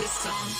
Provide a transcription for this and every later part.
this song.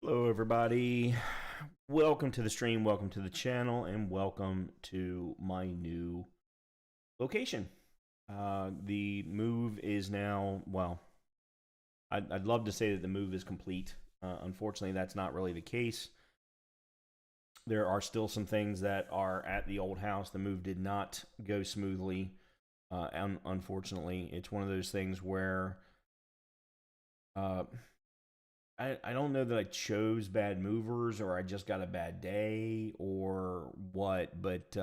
Hello everybody, welcome to the stream, welcome to the channel, and welcome to my new location. The move is now, well, I'd love to say that the move is complete. Unfortunately, that's not really the case. There are still some things that are at the old house. The move did not go smoothly, unfortunately. It's one of those things where I don't know that I chose bad movers or I just got a bad day or what, but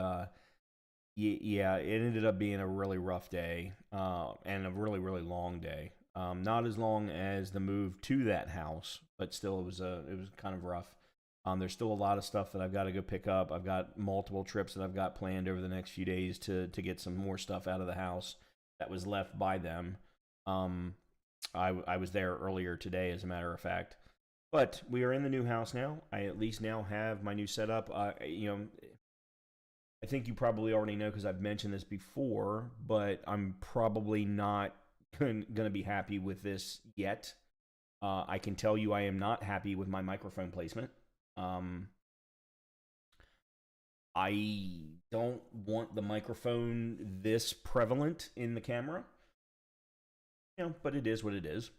yeah, it ended up being a really rough day and a really, really long day. Not as long as the move to that house, but still it was kind of rough. There's still a lot of stuff that I've got to go pick up. I've got multiple trips that I've got planned over the next few days to get some more stuff out of the house that was left by them. I was there earlier today, as a matter of fact. But we are in the new house now. I at least now have my new setup. I think you probably already know because I've mentioned this before, but I'm probably not going to be happy with this yet. I can tell you I am not happy with my microphone placement. I don't want the microphone this prevalent in the camera. But it is what it is.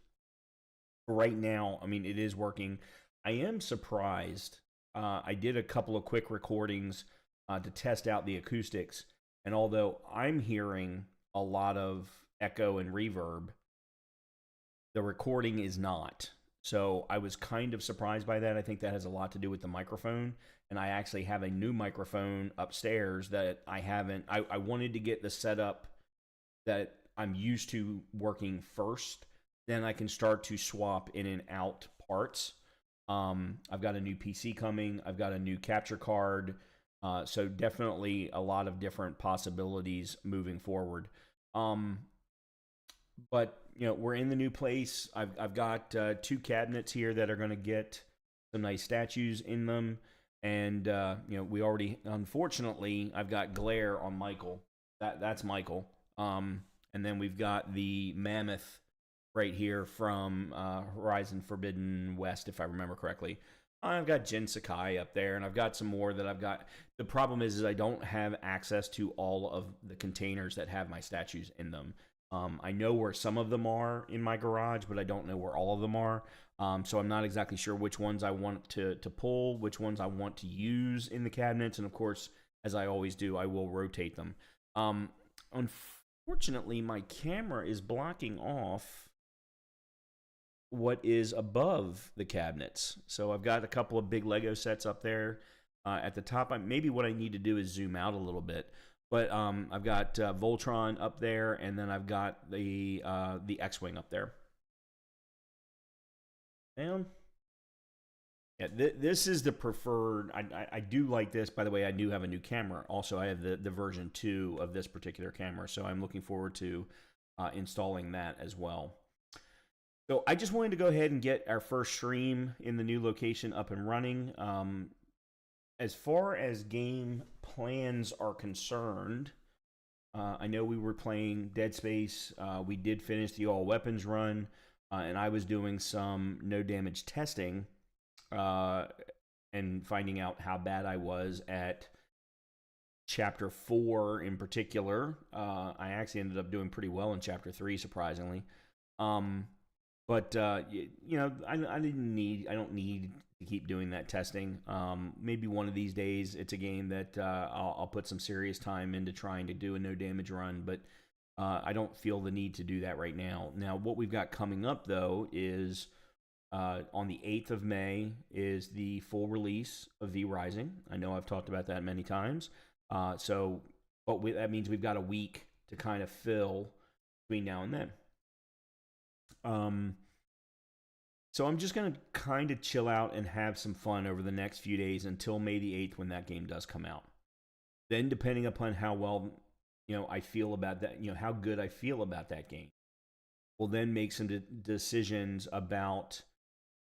Right now, I mean, it is working. I am surprised. I did a couple of quick recordings to test out the acoustics, and although I'm hearing a lot of echo and reverb, the recording is not. So I was kind of surprised by that. I think that has a lot to do with the microphone, and I actually have a new microphone upstairs that I haven't. I wanted to get the setup that I'm used to working first, then I can start to swap in and out parts. I've got a new PC coming. I've got a new capture card. So definitely a lot of different possibilities moving forward. But we're in the new place. I've got 2 cabinets here that are going to get some nice statues in them, and we already, unfortunately, I've got glare on Michael. That's Michael. And then we've got the mammoth right here from Horizon Forbidden West, if I remember correctly. I've got Jin Sakai up there, and I've got some more that I've got. The problem is I don't have access to all of the containers that have my statues in them. I know where some of them are in my garage, but I don't know where all of them are. So I'm not exactly sure which ones I want to pull, which ones I want to use in the cabinets, and of course, as I always do, I will rotate them. Unfortunately, my camera is blocking off what is above the cabinets. So I've got a couple of big Lego sets up there at the top. Maybe what I need to do is zoom out a little bit. But I've got Voltron up there, and then I've got the X-Wing up there. Down. Yeah, this is the preferred. I do like this. By the way, I do have a new camera. Also, I have the version 2 of this particular camera, so I'm looking forward to installing that as well. So I just wanted to go ahead and get our first stream in the new location up and running. As far as game plans are concerned, I know we were playing Dead Space. We did finish the all weapons run, and I was doing some no damage testing and finding out how bad I was at Chapter 4 in particular. I actually ended up doing pretty well in Chapter 3, surprisingly. But I don't need to keep doing that testing. Maybe one of these days, it's a game that I'll put some serious time into trying to do a no damage run, but I don't feel the need to do that right now. Now, what we've got coming up though is on the 8th of May is the full release of V Rising. I know I've talked about that many times. That means we've got a week to kind of fill between now and then. So I'm just going to kind of chill out and have some fun over the next few days until May the 8th when that game does come out. Then depending upon how well, I feel about that, how good I feel about that game, we'll then make some decisions about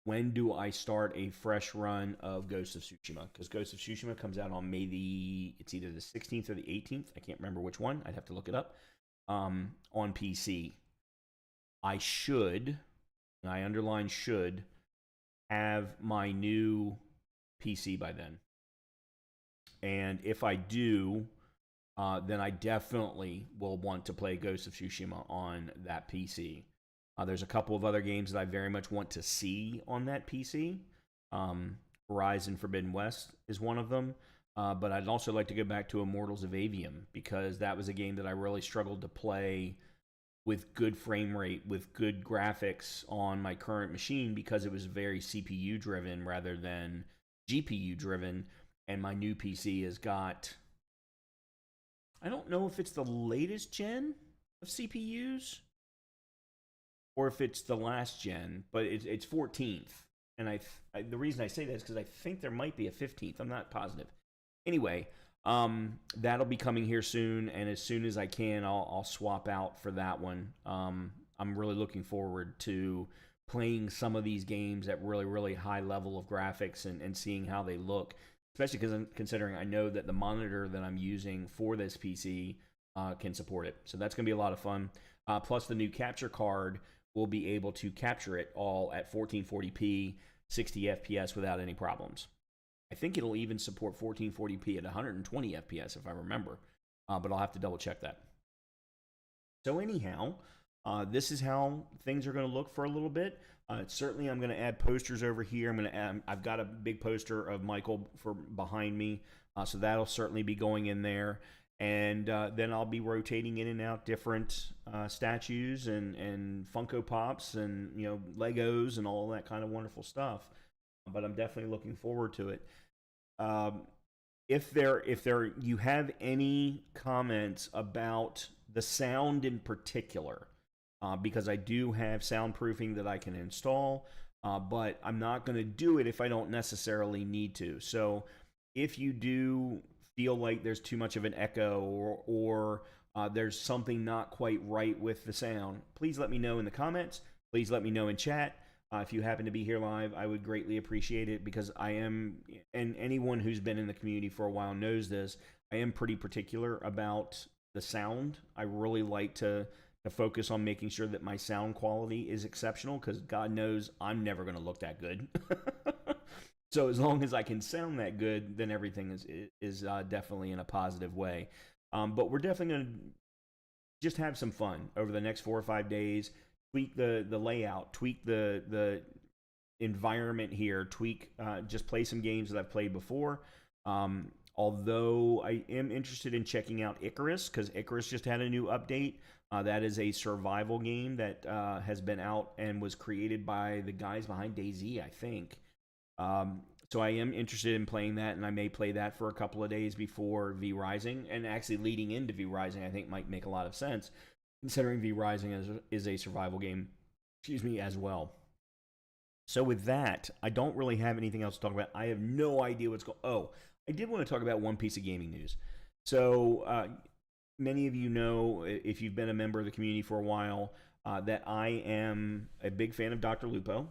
when do I start a fresh run of Ghost of Tsushima, because Ghost of Tsushima comes out on it's either the 16th or the 18th. I can't remember which one. I'd have to look it up. On PC. I should, and I underline should, have my new PC by then. And if I do, then I definitely will want to play Ghost of Tsushima on that PC. There's a couple of other games that I very much want to see on that PC. Horizon Forbidden West is one of them. But I'd also like to go back to Immortals of Avium, because that was a game that I really struggled to play with good frame rate, with good graphics on my current machine, because it was very CPU driven rather than GPU driven. And my new PC has got, I don't know if it's the latest gen of CPUs or if it's the last gen, but it's 14th. And the reason I say that is because I think there might be a 15th. I'm not positive. Anyway, that'll be coming here soon, and as soon as I can, I'll swap out for that one. I'm really looking forward to playing some of these games at really, really high level of graphics and seeing how they look, especially because considering I know that the monitor that I'm using for this PC can support it. So that's going to be a lot of fun. Plus, the new capture card will be able to capture it all at 1440p, 60 FPS without any problems. I think it'll even support 1440p at 120 FPS if I remember, but I'll have to double check that. So anyhow, this is how things are going to look for a little bit. Certainly, I'm going to add posters over here. I've got a big poster of Michael for behind me, so that'll certainly be going in there. And then I'll be rotating in and out different statues and Funko Pops and Legos and all that kind of wonderful stuff. But I'm definitely looking forward to it. If you have any comments about the sound in particular, because I do have soundproofing that I can install, but I'm not going to do it if I don't necessarily need to. So if you do feel like there's too much of an echo or there's something not quite right with the sound, please let me know in the comments. Please let me know in chat. If you happen to be here live, I would greatly appreciate it, because I am, and anyone who's been in the community for a while knows this, I am pretty particular about the sound. I really like to focus on making sure that my sound quality is exceptional, because God knows I'm never going to look that good. So as long as I can sound that good, then everything is definitely in a positive way. But we're definitely going to just have some fun over the next 4 or 5 days. Tweak the layout, tweak the environment here, just play some games that I've played before. Although I am interested in checking out Icarus, because Icarus just had a new update. That is a survival game that has been out and was created by the guys behind DayZ, I think. So I am interested in playing that, and I may play that for a couple of days before V Rising. And actually leading into V Rising, I think might make a lot of sense, considering V Rising is a survival game, as well. So with that, I don't really have anything else to talk about. I have no idea what's going. Oh, I did want to talk about one piece of gaming news. So many of you know, if you've been a member of the community for a while, that I am a big fan of Dr. Lupo.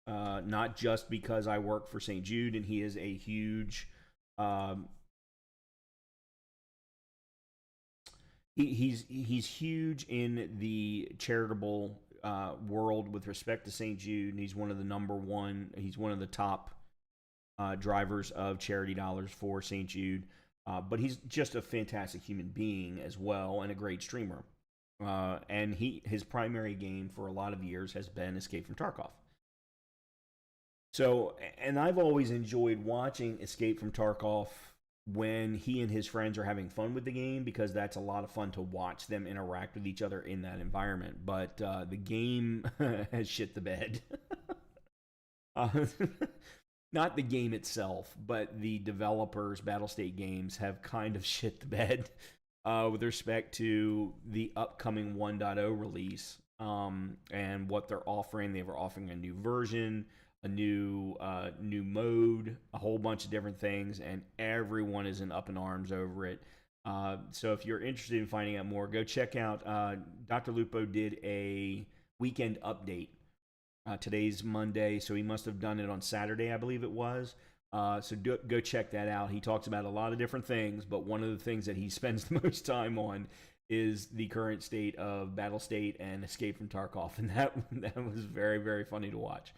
Not just because I work for St. Jude and he is a huge he's huge in the charitable world with respect to St. Jude, and he's one of the top drivers of charity dollars for St. Jude. But he's just a fantastic human being as well, and a great streamer. And his primary game for a lot of years has been Escape from Tarkov. So, and I've always enjoyed watching Escape from Tarkov when he and his friends are having fun with the game, because that's a lot of fun to watch them interact with each other in that environment. But the game has shit the bed. Not the game itself, but the developers, Battlestate Games, have kind of shit the bed with respect to the upcoming 1.0 release and what they're offering. They were offering a new version, a new mode, a whole bunch of different things, and everyone is in up in arms over it. So if you're interested in finding out more, go check out Dr. Lupo did a weekend update. Today's Monday, so he must have done it on Saturday, I believe it was. So go check that out. He talks about a lot of different things, but one of the things that he spends the most time on is the current state of Battlestate and Escape from Tarkov, and that was very, very funny to watch.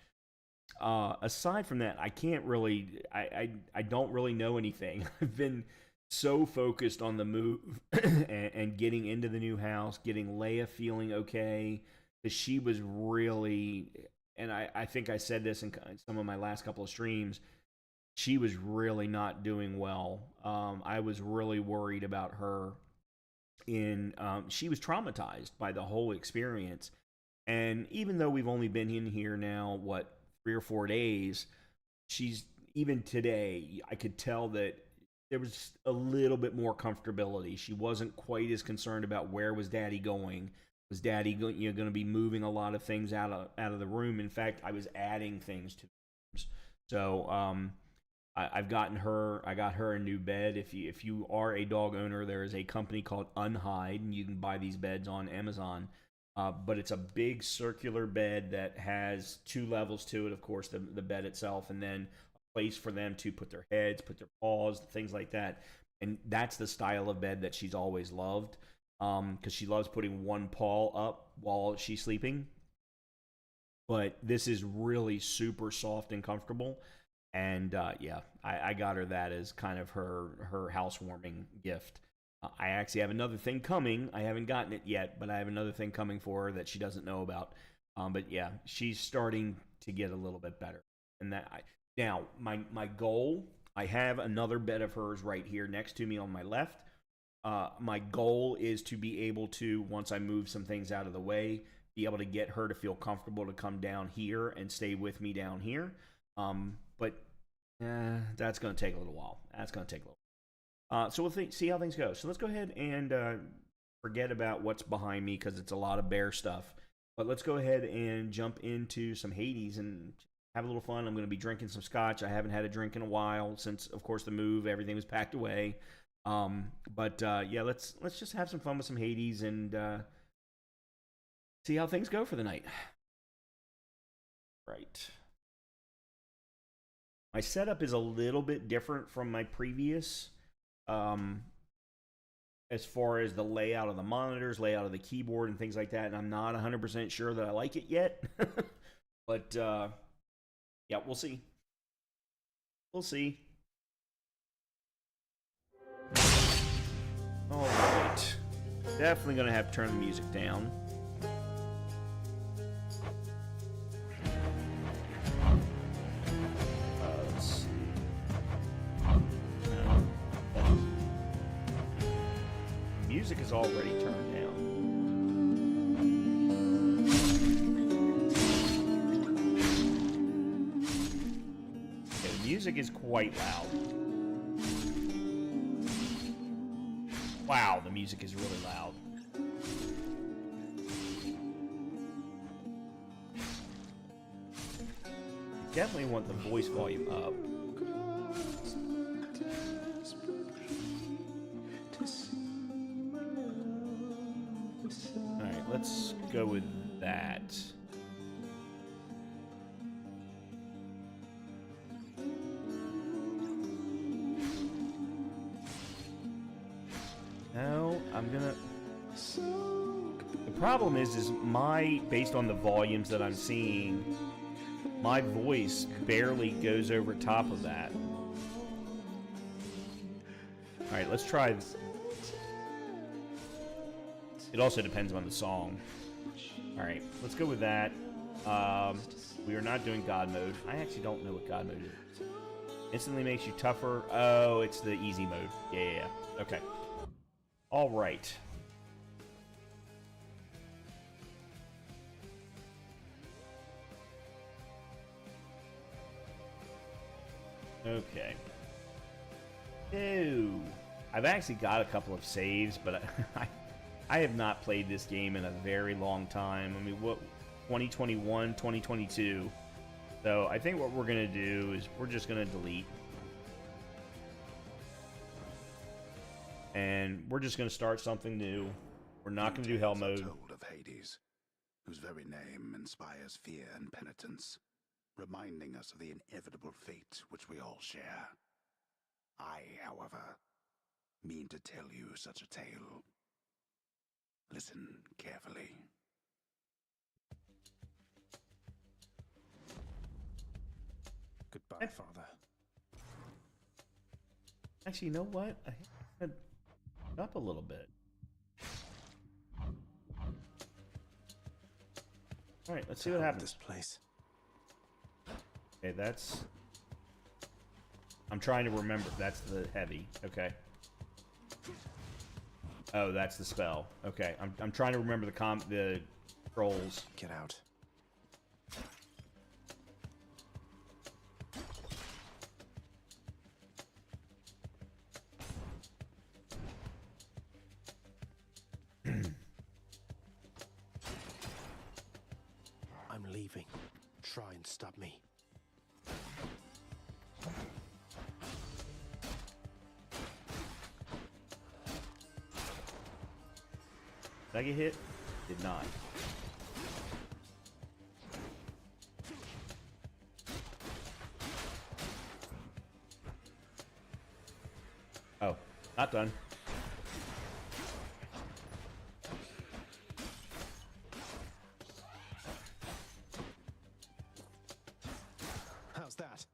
Aside from that, I can't really, I don't really know anything. I've been so focused on the move and getting into the new house, getting Leia feeling okay, because she was really, and I think I said this in some of my last couple of streams, she was really not doing well. I was really worried about her. She was traumatized by the whole experience, and even though we've only been in here now, what, 3 or 4 days, she's, even today, I could tell that there was a little bit more comfortability. She wasn't quite as concerned about where was Daddy going. Was Daddy going to be moving a lot of things out of the room? In fact, I was adding things to the rooms. So I've gotten her. I got her a new bed. If you are a dog owner, there is a company called Unhide, and you can buy these beds on Amazon. But it's a big circular bed that has 2 levels to it. Of course, the bed itself, and then a place for them to put their heads, put their paws, things like that. And that's the style of bed that she's always loved, because she loves putting one paw up while she's sleeping. But this is really super soft and comfortable. And yeah, I got her that as kind of her housewarming gift. I actually have another thing coming. I haven't gotten it yet, but I have another thing coming for her that she doesn't know about. But yeah, she's starting to get a little bit better. And now my goal. I have another bed of hers right here next to me on my left. My goal is to be able to, once I move some things out of the way, be able to get her to feel comfortable to come down here and stay with me down here. But that's going to take a little while. That's going to take a little. So we'll see how things go. So let's go ahead and forget about what's behind me, because it's a lot of bear stuff. But let's go ahead and jump into some Hades and have a little fun. I'm going to be drinking some scotch. I haven't had a drink in a while since, of course, the move. Everything was packed away. But yeah, let's just have some fun with some Hades and see how things go for the night. Right. My setup is a little bit different from my previous, as far as the layout of the monitors, layout of the keyboard, and things like that. And I'm not 100% sure that I like it yet. But yeah, we'll see. We'll see. All right. Definitely going to have to turn the music down. Let's see. Music is already turned down. Okay, the music is quite loud. Wow, the music is really loud. Definitely want the voice volume up. Alright, let's go with that. No, I'm gonna... The problem is based on the volumes that I'm seeing, my voice barely goes over top of that. Alright, let's try... It also depends on the song. Alright, let's go with that. We are not doing God mode. I actually don't know what God mode is. Instantly makes you tougher. Oh, it's the easy mode. Yeah. Okay. Alright. Okay. Ew. I've actually got a couple of saves, but I have not played this game in a very long time. I mean, what, 2021, 2022. So I think what we're going to do is we're just going to delete. And we're just going to start something new. We're not going to do hell mode. Told of Hades, whose very name inspires fear and penitence, reminding us of the inevitable fate which we all share. I, however, mean to tell you such a tale. Listen carefully. grandfather. Actually, you know what? I had it up a little bit. All right, let's see what happens. This place. Okay, that's... I'm trying to remember. That's the heavy. Okay. Oh, that's the spell. Okay, I'm trying to remember the controls. Get out. I'm leaving. Try and stop me. Did I get hit? Did not. Oh, not done. How's that?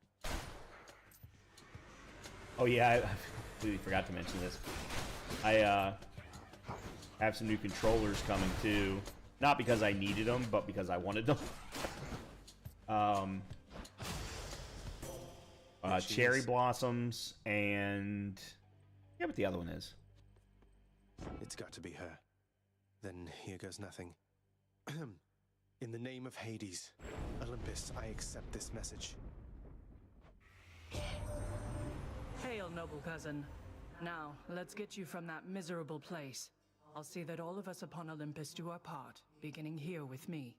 Oh yeah, I completely forgot to mention this. I have some new controllers coming too. Not because I needed them, but because I wanted them. Cherry blossoms and... Yeah, what the other one is. It's got to be her. Then here goes nothing. In the name of Hades, Olympus, I accept this message. Hail, noble cousin. Now, let's get you from that miserable place. I'll see that all of us upon Olympus do our part, beginning here with me.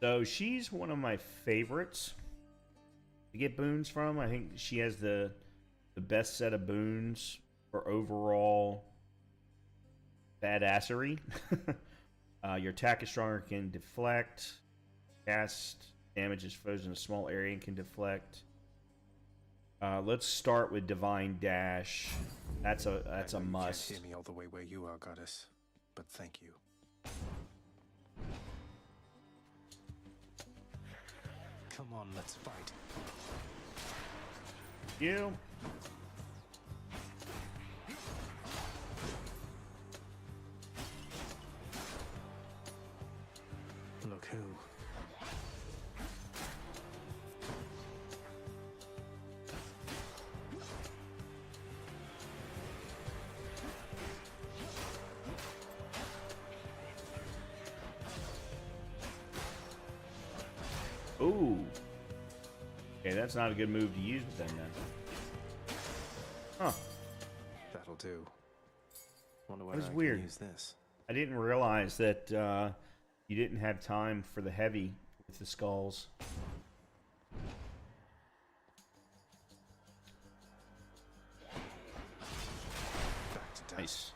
So she's one of my favorites to get boons from. I think she has the best set of boons for overall badassery. Your attack is stronger, can deflect. Cast damages foes in a small area and can deflect. Let's start with Divine Dash. That's a must. You can't hear me all the way where you are, goddess, but thank you. Come on, let's fight. You. Look who. Ooh. Okay, that's not a good move to use with them then. Huh. That'll do. Wonder where That was I weird. can use this. I didn't realize that you didn't have time for the heavy with the skulls. Back to dust. Nice.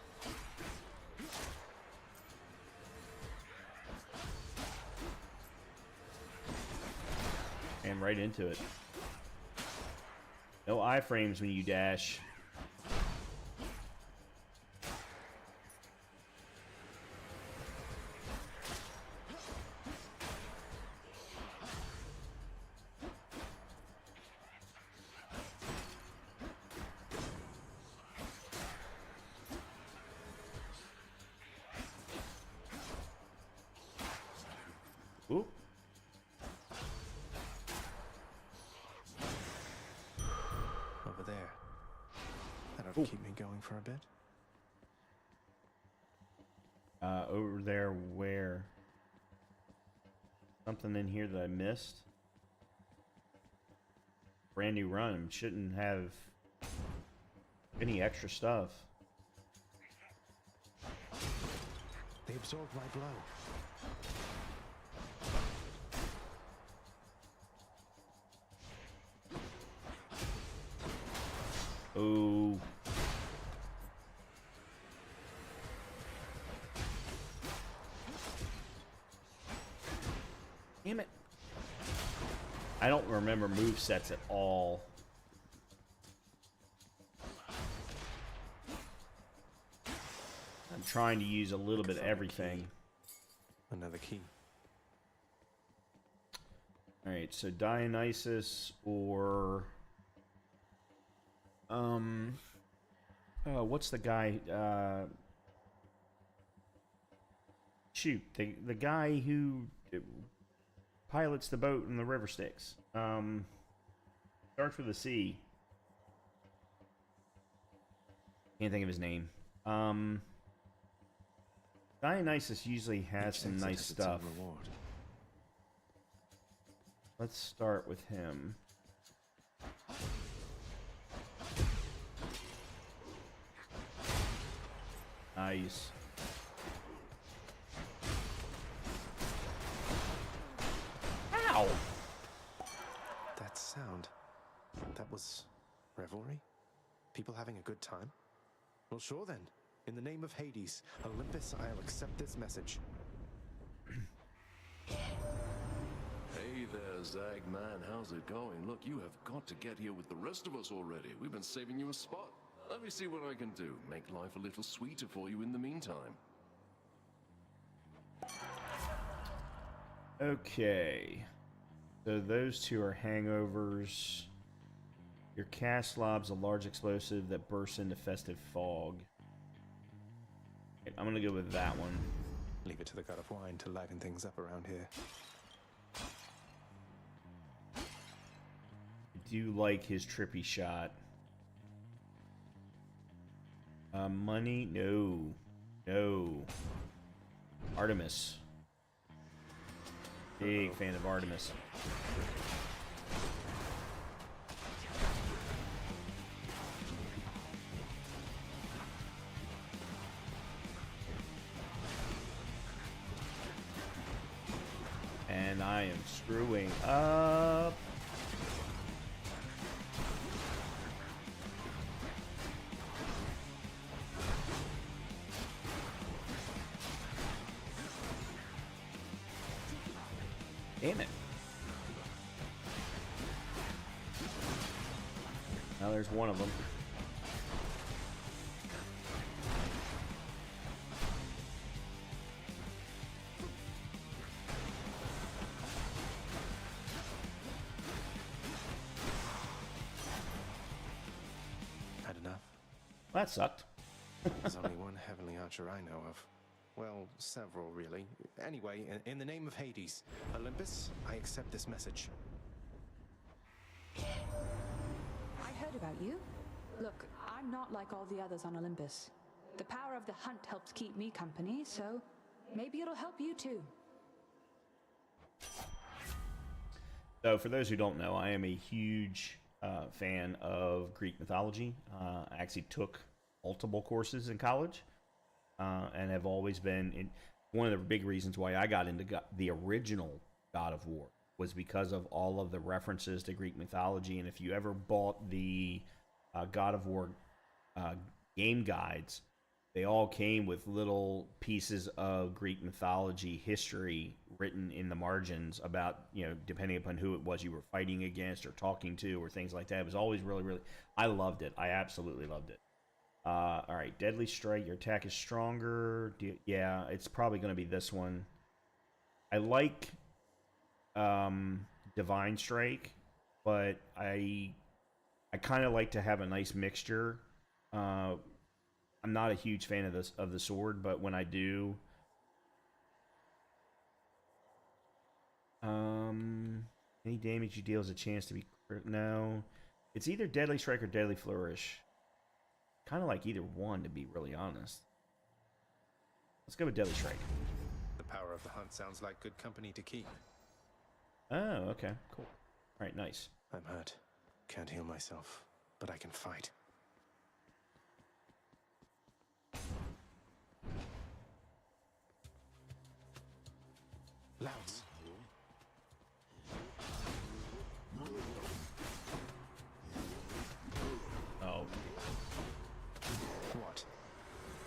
And right into it. No iframes when you dash. Ooh. Over there. That'll keep me going for a bit. Over there where? Something in here that I missed? Brand new run. Shouldn't have any extra stuff. They absorbed my blow. Oh. Damn it. I don't remember movesets at all. I'm trying to use a little bit of everything. Another key. All right, so Dionysus or what's the guy? Shoot, the guy who pilots the boat in the River Styx. Starts with a C. Can't think of his name. Dionysus usually has some nice stuff. Let's start with him. Nice. Ow! That sound. That was revelry? People having a good time? Well, sure then. In the name of Hades, Olympus, I'll accept this message. Hey there, Zag man, how's it going? Look, you have got to get here with the rest of us already. We've been saving you a spot. Let me see what I can do. Make life a little sweeter for you in the meantime. Okay. So those two are hangovers. Your cast lob's a large explosive that bursts into festive fog. Okay, I'm gonna go with that one. Leave it to the god of wine to liven things up around here. I do like his trippy shot. Money? No. No. Artemis. Big fan of Artemis. And I am screwing up. Damn it. Now there's one of them. Had enough? That sucked. There's only one heavenly archer I know of. Well, several, really. Anyway, in the name of Hades, Olympus, I accept this message. I heard about you. Look, I'm not like all the others on Olympus. The power of the hunt helps keep me company, so maybe it'll help you too. So, for those who don't know, I am a huge fan of Greek mythology. I actually took multiple courses in college. And have always been one of the big reasons why I got into the original God of War was because of all of the references to Greek mythology. And if you ever bought the God of War game guides, they all came with little pieces of Greek mythology history written in the margins about, you know, depending upon who it was you were fighting against or talking to or things like that. It was always really, really, I loved it. I absolutely loved it. All right, Deadly Strike. Your attack is stronger. Yeah, it's probably going to be this one. I like Divine Strike, but I kind of like to have a nice mixture. I'm not a huge fan of the sword, but when I do, any damage you deal is a chance to be no. It's either Deadly Strike or Deadly Flourish. Kind of like either one, to be really honest. Let's go with Deadly Strike. The power of the hunt sounds like good company to keep. Oh, okay, cool. All right, nice. I'm hurt. Can't heal myself, but I can fight. Louds. Oh. What?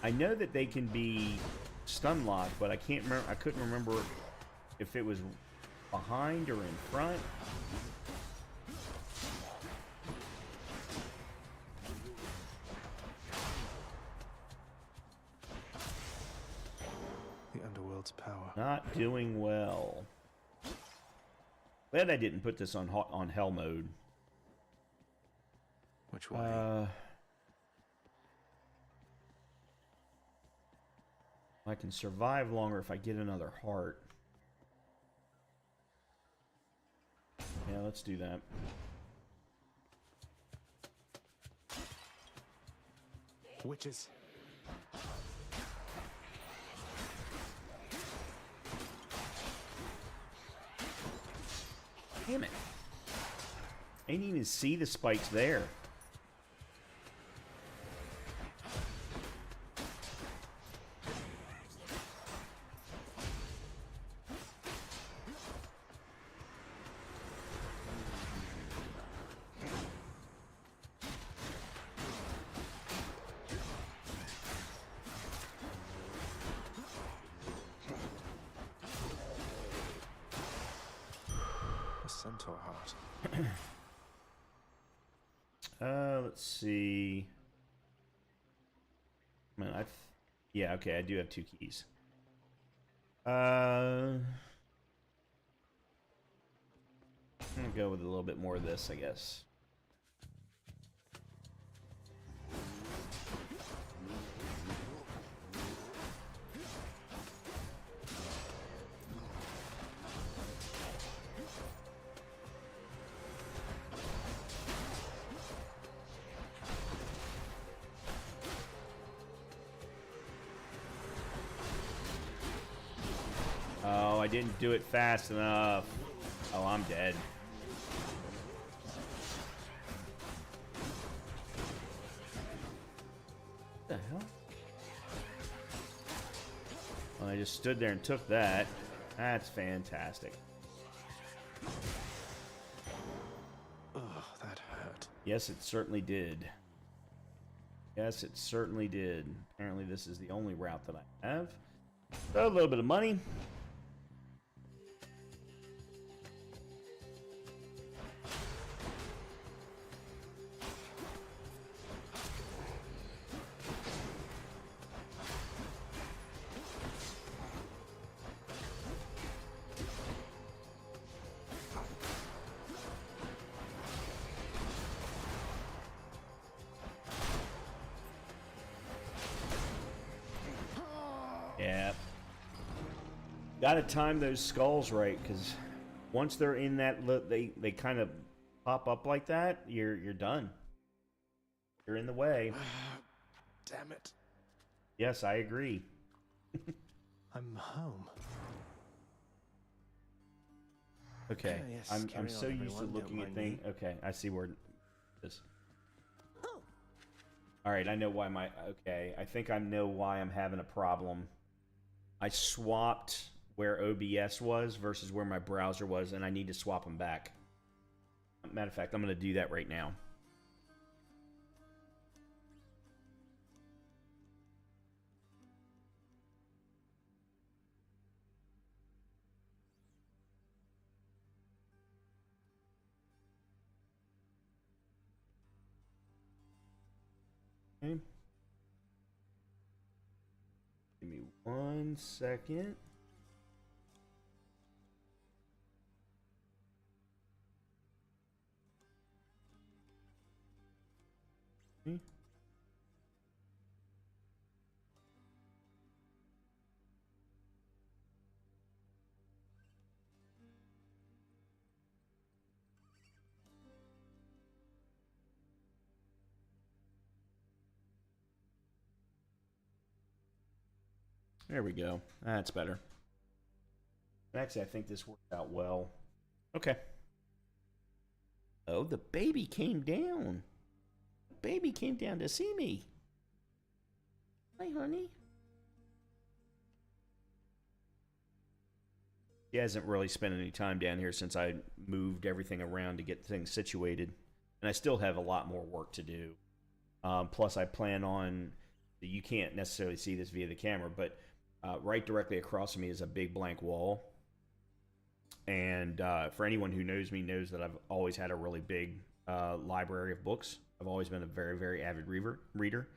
I know that they can be stun locked, but I can't remember. I couldn't remember if it was behind or in front. The underworld's power. Not doing well. Glad I didn't put this on hell mode. Which way? I can survive longer if I get another heart. Yeah, let's do that. Witches. Damn it. I didn't even see the spikes there. A centaur heart. Let's see. Man, yeah, okay, I do have 2 keys. I'm gonna go with a little bit more of this, I guess. Oh, I didn't do it fast enough. Oh, I'm dead. What the hell? Well, I just stood there and took that. That's fantastic. Oh, that hurt. Yes, it certainly did. Yes, it certainly did. Apparently, this is the only route that I have. So, a little bit of money. Yeah. Gotta time those skulls right, because once they're in that, they kind of pop up like that, you're done. You're in the way. Damn it. Yes, I agree. I'm home. Okay, Yes, I'm carry so on, used to everyone. looking Don't at mind me. things. Okay, I see where it is. All right, I know why my. Okay, I think I know why I'm having a problem. I swapped where OBS was versus where my browser was, and I need to swap them back. Matter of fact, I'm going to do that right now. Okay. Give me 1 second. Okay. There we go. That's better. Actually, I think this worked out well. Okay. Oh, the baby came down. The baby came down to see me. Hi, honey. He hasn't really spent any time down here since I moved everything around to get things situated. And I still have a lot more work to do. Plus, I plan on... You can't necessarily see this via the camera, but right directly across from me is a big blank wall. And for anyone who knows me knows that I've always had a really big library of books. I've always been a very, very avid reader.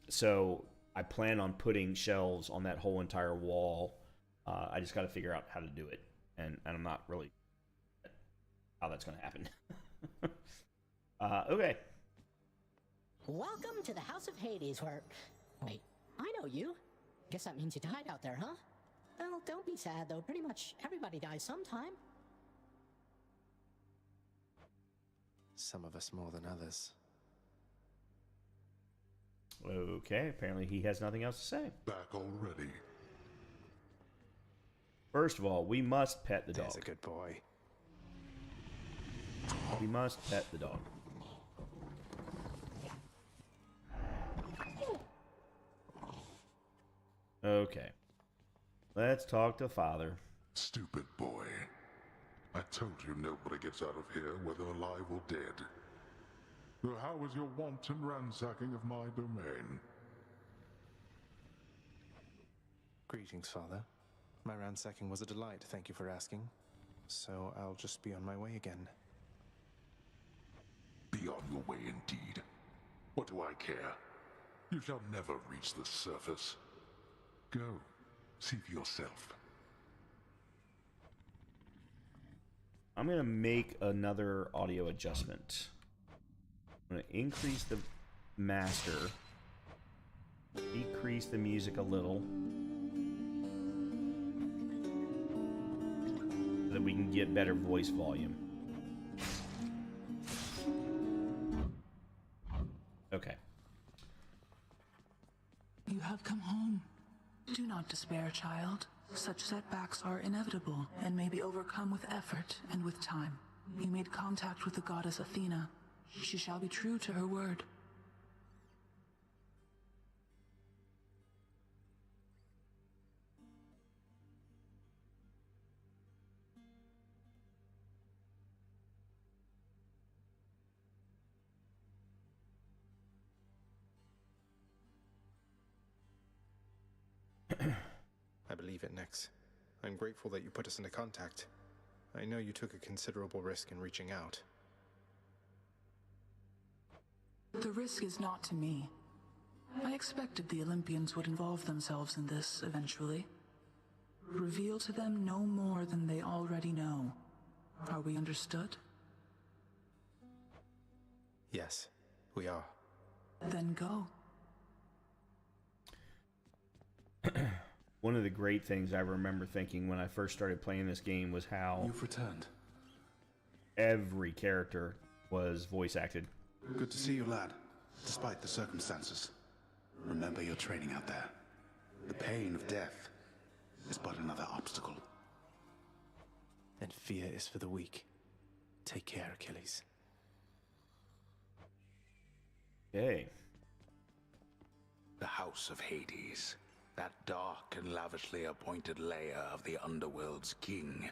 So I plan on putting shelves on that whole entire wall. I just got to figure out how to do it. And I'm not really how that's going to happen. Okay. Welcome to the House of Hades, where... Wait, I know you. Guess that means you died out there, huh? Well, don't be sad, though. Pretty much everybody dies sometime. Some of us more than others. Okay, apparently he has nothing else to say. Back already. First of all, we must pet the dog. There's a good boy. We must pet the dog. Okay. Let's talk to Father. Stupid boy. I told you nobody gets out of here, whether alive or dead. So how was your wanton ransacking of my domain? Greetings, Father. My ransacking was a delight, thank you for asking. So I'll just be on my way again. Be on your way indeed. What do I care? You shall never reach the surface. Go. See for yourself. I'm going to make another audio adjustment. I'm going to increase the master, decrease the music a little, so that we can get better voice volume. Okay. You have come home. Do not despair, child. Such setbacks are inevitable and may be overcome with effort and with time. You made contact with the goddess Athena. She shall be true to her word. I believe it, Nex. I'm grateful that you put us into contact. I know you took a considerable risk in reaching out. The risk is not to me. I expected the Olympians would involve themselves in this eventually. Reveal to them no more than they already know. Are we understood? Yes, we are. Then go. One of the great things I remember thinking when I first started playing this game was how You've returned. every character was voice acted. Good to see you, lad. Despite the circumstances. Remember your training out there. The pain of death is but another obstacle. And fear is for the weak. Take care, Achilles. Okay. The House of Hades. That dark and lavishly appointed lair of the Underworld's king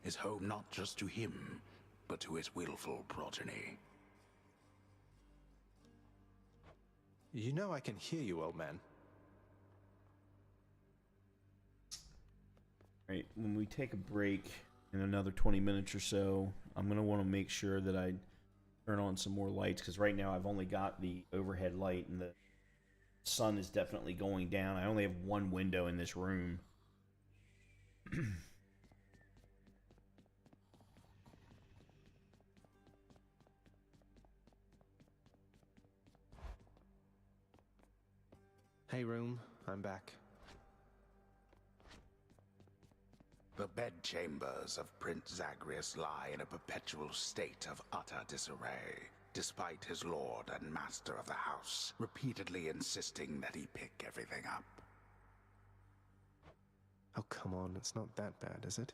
is home not just to him, but to his willful progeny. You know I can hear you, old man. Right, when we take a break in another 20 minutes or so, I'm going to want to make sure that I turn on some more lights, because right now I've only got the overhead light and the sun is definitely going down. I only have one window in this room. Hey, room. I'm back. The bedchambers of Prince Zagreus lie in a perpetual state of utter disarray, despite his lord and master of the house repeatedly insisting that he pick everything up. Oh, come on. It's not that bad, is it?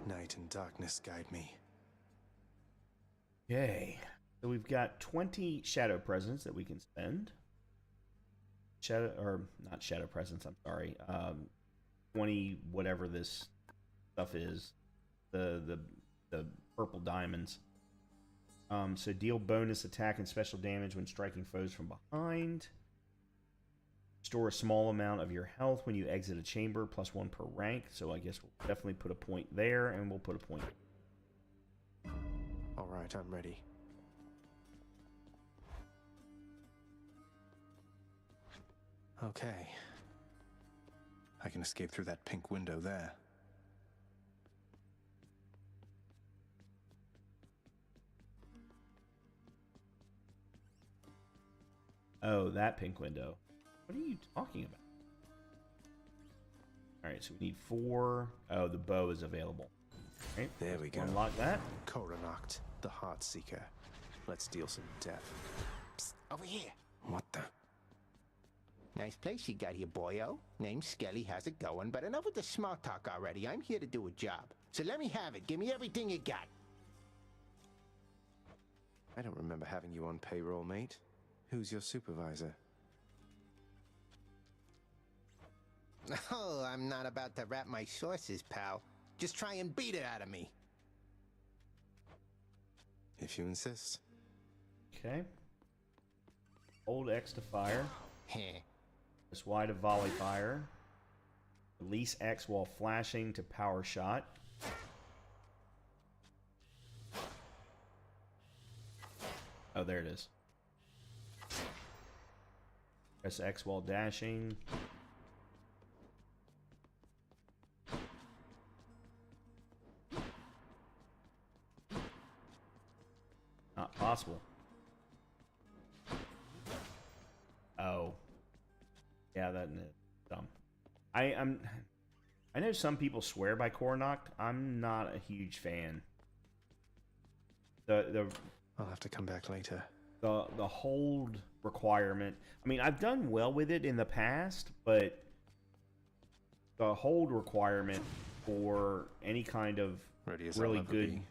Night and darkness guide me. Okay. So we've got 20 shadow presence that we can spend. Shadow, or not shadow presence, I'm sorry. 20 whatever this stuff is. The purple diamonds. So deal bonus attack and special damage when striking foes from behind. Store a small amount of your health when you exit a chamber, +1 per rank. So I guess we'll definitely put a point there, and we'll put a point. All right, I'm ready. Okay. I can escape through that pink window there. Oh, that pink window. What are you talking about? Alright, so we need 4. Oh, the bow is available. Right, there we go. Unlock that. Koranoct, the Heart Seeker. Let's deal some death. Psst, over here. What the? Nice place you got here, boyo. Name's Skelly, how's it going? But enough with the small talk already. I'm here to do a job. So let me have it. Give me everything you got. I don't remember having you on payroll, mate. Who's your supervisor? Oh, I'm not about to wrap my sources, pal. Just try and beat it out of me. If you insist. Okay. Hold X to fire. Heh. Press Y to volley fire. Release X while flashing to power shot. Oh, there it is. Press X while dashing. Not possible. Oh. Yeah, that's dumb. I know some people swear by Koranoct. I'm not a huge fan. I'll have to come back later. The hold requirement. I mean, I've done well with it in the past, but the hold requirement for any kind of Ready as I'll really ever good be.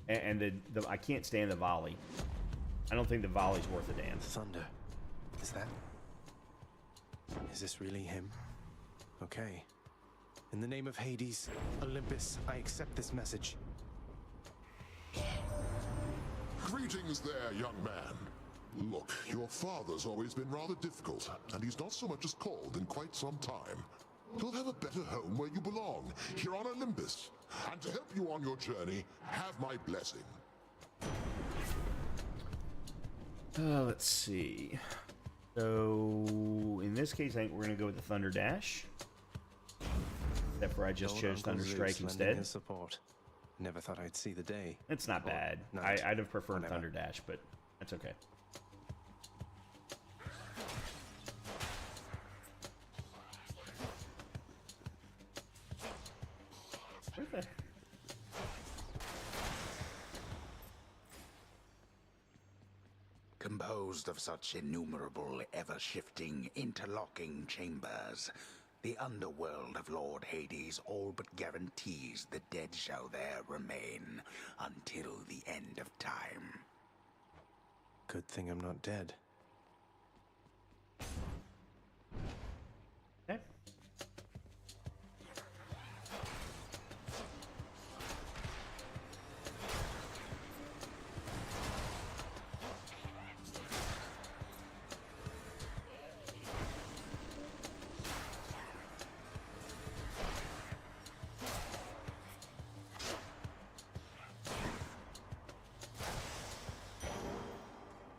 and the I can't stand the volley. I don't think the volley's worth a damn. Thunder. Is that... Is this really him? Okay. In the name of Hades, Olympus, I accept this message. Greetings there, young man. Look, your father's always been rather difficult, and he's not so much as called in quite some time. You'll have a better home where you belong, here on Olympus. And to help you on your journey, have my blessing. Let's see. So, in this case, I think we're going to go with the Thunder Dash. Except for I just chose Thunder Strike instead. His support. Never thought I'd see the day. It's not bad. I'd have preferred Thunder Dash, but that's okay. Where's that? Composed of such innumerable, ever-shifting, interlocking chambers, the underworld of Lord Hades all but guarantees the dead shall there remain until the end of time. Good thing I'm not dead. Okay.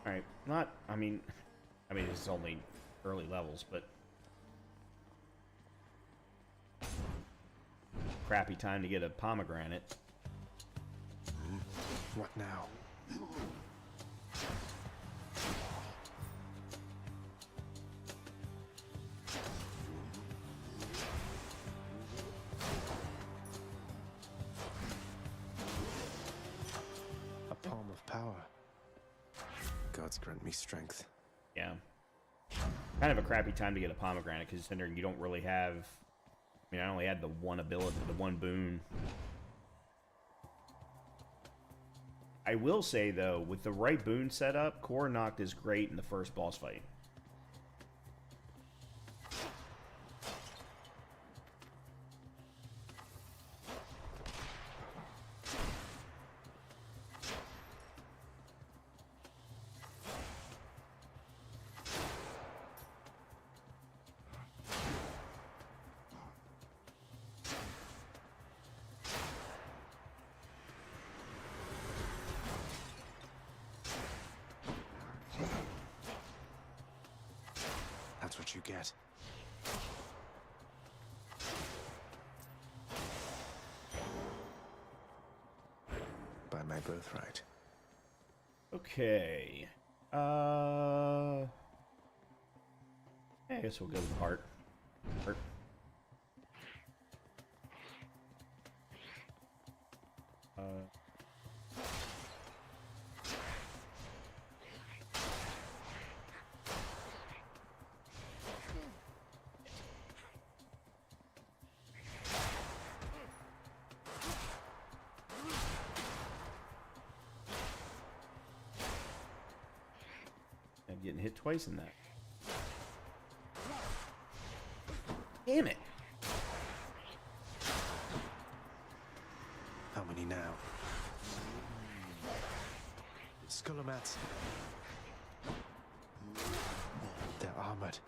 Alright, not, I mean, it's only early levels, but crappy time to get a pomegranate. What now? A palm of power. Gods grant me strength. Yeah. Kind of a crappy time to get a pomegranate, considering you don't really have... I mean, I only had the one ability, the one boon. I will say, though, with the right boon setup, Koranoct is great in the first boss fight. That's what you get. my birthright. Okay. I guess we'll go with heart. Heart. I'm getting hit twice in that. Damn it. How many now? Skullomats. They're armored.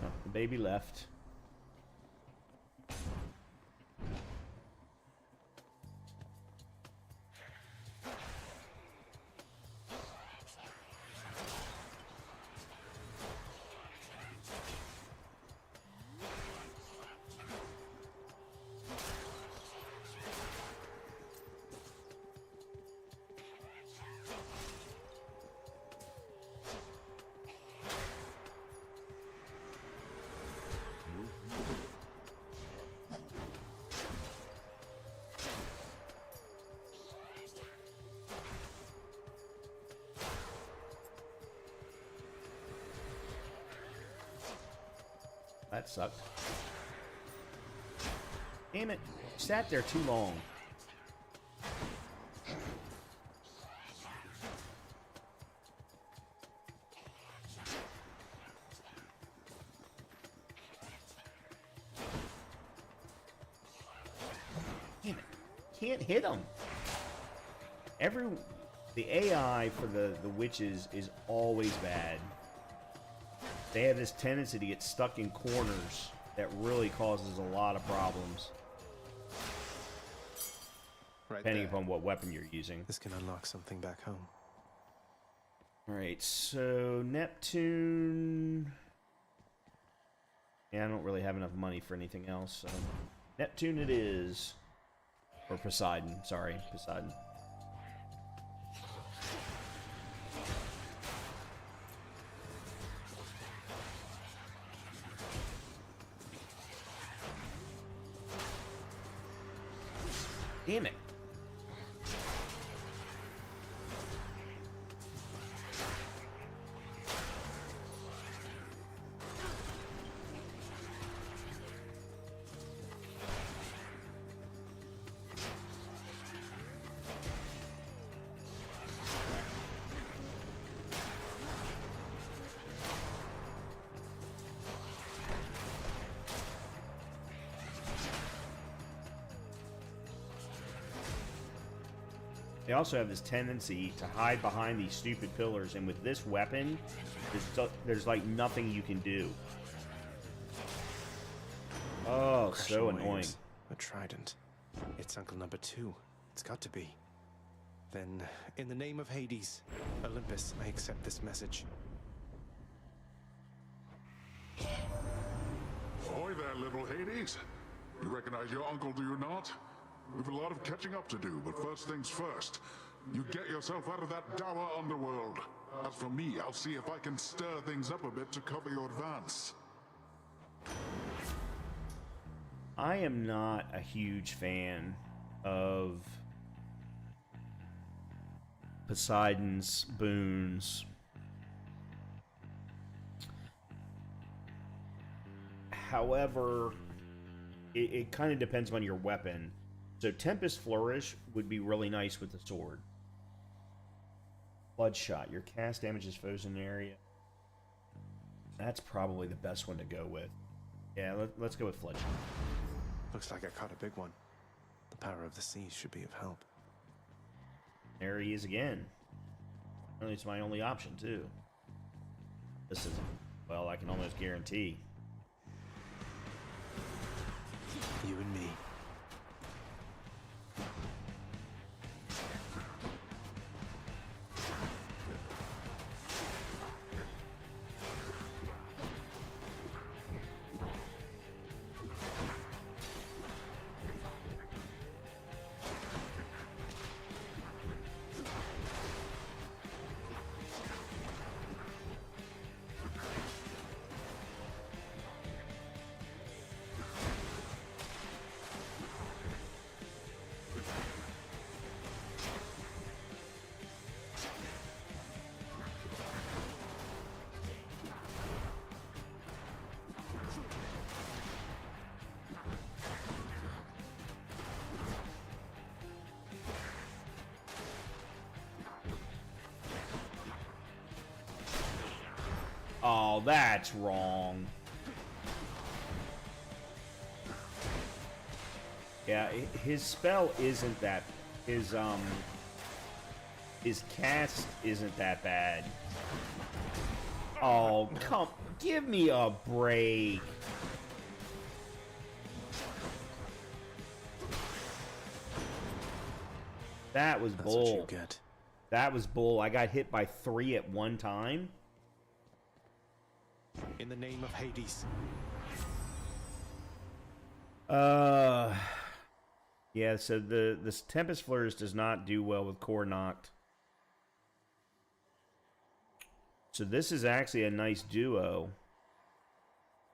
Oh, the baby left. That sucked. Damn it. Sat there too long. Damn it. Can't hit them. The AI for the witches is always bad. They have this tendency to get stuck in corners that really causes a lot of problems. Right Depending there. upon what weapon you're using. This can unlock something back home. Alright, so Neptune... Yeah, I don't really have enough money for anything else, so... Neptune it is. Or Poseidon, sorry, Poseidon. Damn it. They also have this tendency to hide behind these stupid pillars, and with this weapon, there's like nothing you can do. Oh, so Crushing annoying. waves. A trident. It's Uncle Number 2. It's got to be. Then, in the name of Hades, Olympus, I accept this message. Ahoy there, little Hades. You recognize your uncle, do you not? We've a lot of catching up to do, but first things first. You get yourself out of that dour underworld. As for me, I'll see if I can stir things up a bit to cover your advance. I am not a huge fan of Poseidon's boons. However, it kind of depends on your weapon. So Tempest Flourish would be really nice with the sword. Bloodshot. Your cast damages foes in an area. That's probably the best one to go with. Yeah, let's go with Bloodshot. Looks like I caught a big one. The power of the seas should be of help. There he is again. Apparently it's my only option, too. This is, well, I can almost guarantee. You and me. Oh, that's wrong. Yeah, his spell isn't that... His cast isn't that bad. Oh, come... Give me a break. That was That's bull. what you get. That was bull. I got hit by 3 at one time. In the name of Hades. Yeah, so this Tempest Flourish does not do well with Core Knocked. So this is actually a nice duo.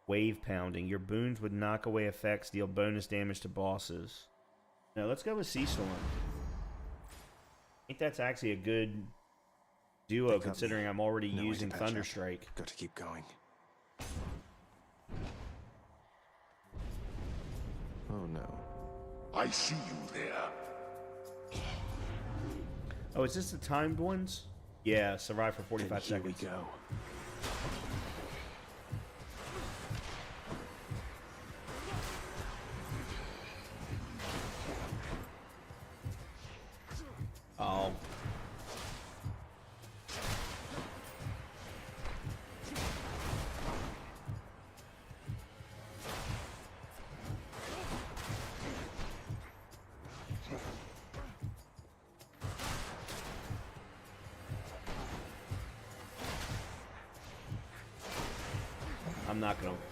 Wave Pounding. Your boons would knock away effects, deal bonus damage to bosses. Now let's go with Sea Storm. I think that's actually a good duo considering I'm already using Thunderstrike. Got to keep going. Oh no. I see you there. Oh, is this the timed ones? Yeah, survive for 45 seconds. Here we go. Oh.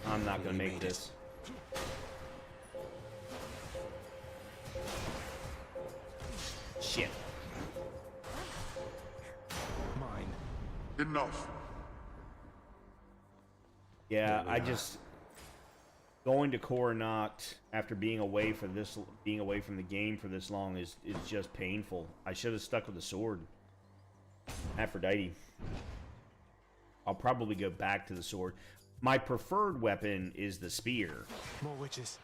I'm not gonna make this. Shit. Mine. Enough. Yeah, I just going to Core Knocked after being away from the game for this long is just painful. I should have stuck with the sword. Aphrodite. I'll probably go back to the sword. My preferred weapon is the spear. More witches.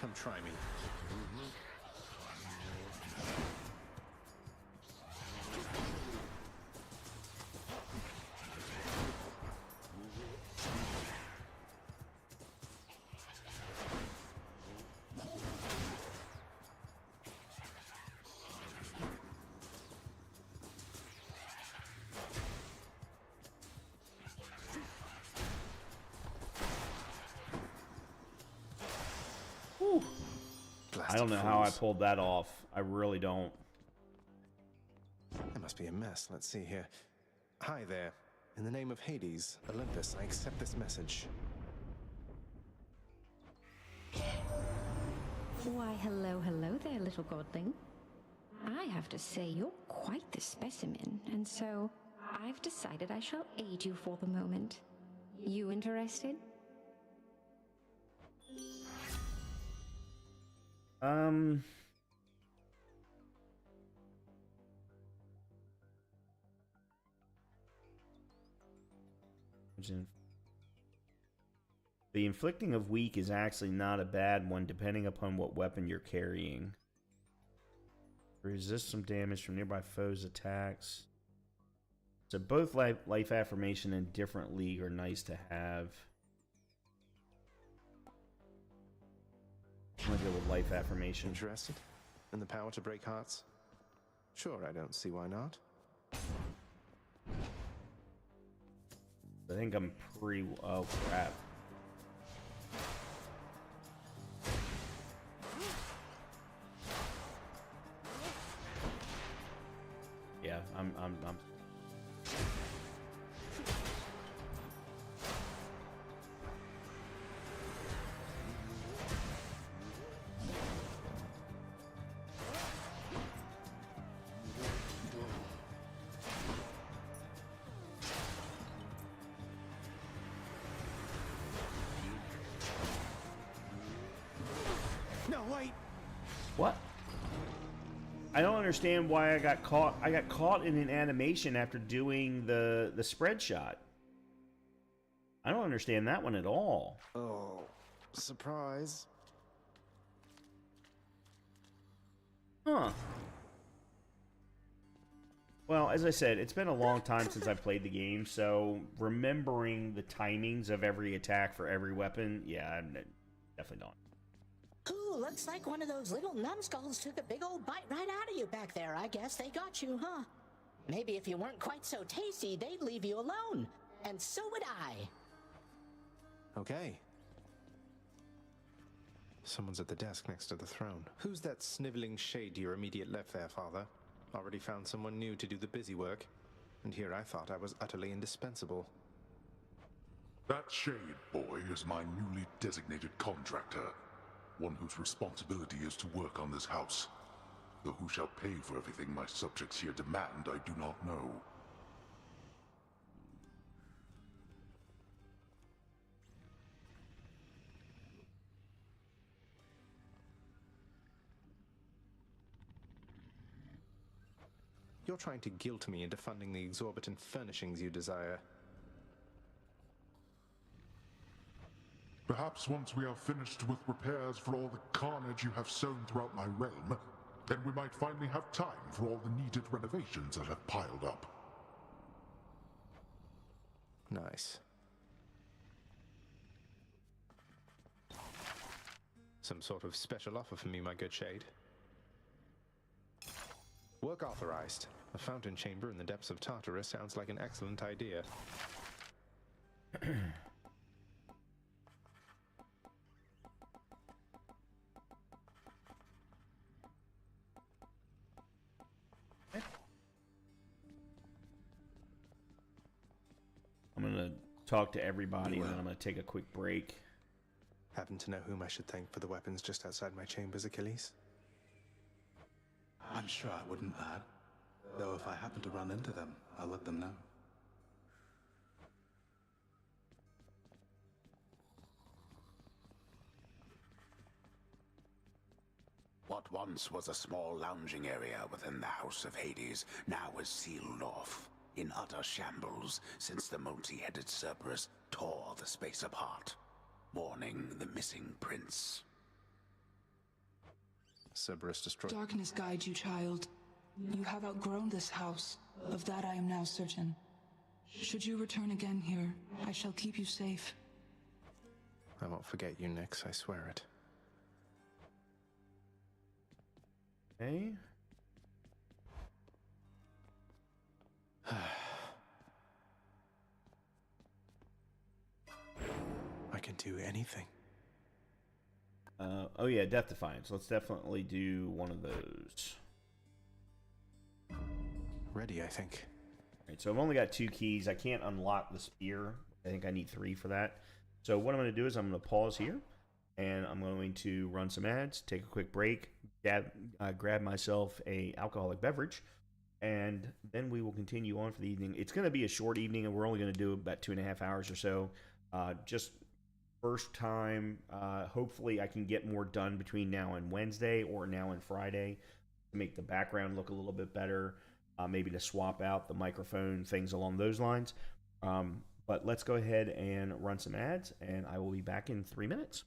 Come try me. I don't know how I pulled that off. I really don't. That must be a mess. Let's see here. Hi there. In the name of Hades, Olympus, I accept this message. Why, hello there, little godling. I have to say, you're quite the specimen, and so I've decided I shall aid you for the moment. You interested? The inflicting of weak is actually not a bad one, depending upon what weapon you're carrying. Resist some damage from nearby foes' attacks. So both life affirmation and different league are nice to have. I'm gonna go with life affirmation. Interested in the power to break hearts? Sure, I don't see why not. I think I'm pretty... Oh, crap. Yeah, I'm Wait. What? I don't understand why I got caught. I got caught in an animation after doing the spread shot. I don't understand that one at all. Oh, surprise. Huh. Well, as I said, it's been a long time since I played the game, so remembering the timings of every attack for every weapon, yeah, I'm definitely don't. Ooh, looks like one of those little numbskulls took a big old bite right out of you back there. I guess they got you, huh? Maybe if you weren't quite so tasty, they'd leave you alone. And so would I. Okay. Someone's at the desk next to the throne. Who's that sniveling shade to your immediate left there, Father? Already found someone new to do the busy work. And here I thought I was utterly indispensable. That shade boy is my newly designated contractor. One whose responsibility is to work on this house. Though who shall pay for everything my subjects here demand, I do not know. You're trying to guilt me into funding the exorbitant furnishings you desire. Perhaps once we are finished with repairs for all the carnage you have sown throughout my realm, then we might finally have time for all the needed renovations that have piled up. Nice. Some sort of special offer for me, my good shade. Work authorized. A fountain chamber in the depths of Tartarus sounds like an excellent idea. I'm going to talk to everybody, and then I'm going to take a quick break. Happen to know whom I should thank for the weapons just outside my chambers, Achilles? I'm sure I wouldn't, lad. Though if I happen to run into them, I'll let them know. What once was a small lounging area within the House of Hades now is sealed off, in utter shambles since the multi-headed Cerberus tore the space apart, mourning the missing prince. Cerberus destroyed. Darkness guide you, child. You have outgrown this house. Of that I am now certain. Should you return again here, I shall keep you safe. I won't forget you, Nyx, I swear it. Okay. I can do anything. Oh yeah, Death Defiance. Let's definitely do one of those. Ready, I think. Alright, so I've only got 2 keys. I can't unlock the spear. I think I need 3 for that. So what I'm going to do is I'm going to pause here, and I'm going to run some ads, take a quick break, grab myself a alcoholic beverage, and then we will continue on for the evening. It's going to be a short evening, and we're only going to do about 2.5 hours or so. Just first time. Hopefully I can get more done between now and Wednesday or now and Friday to make the background look a little bit better. Maybe to swap out the microphone, things along those lines. But let's go ahead and run some ads, and I will be back in 3 minutes.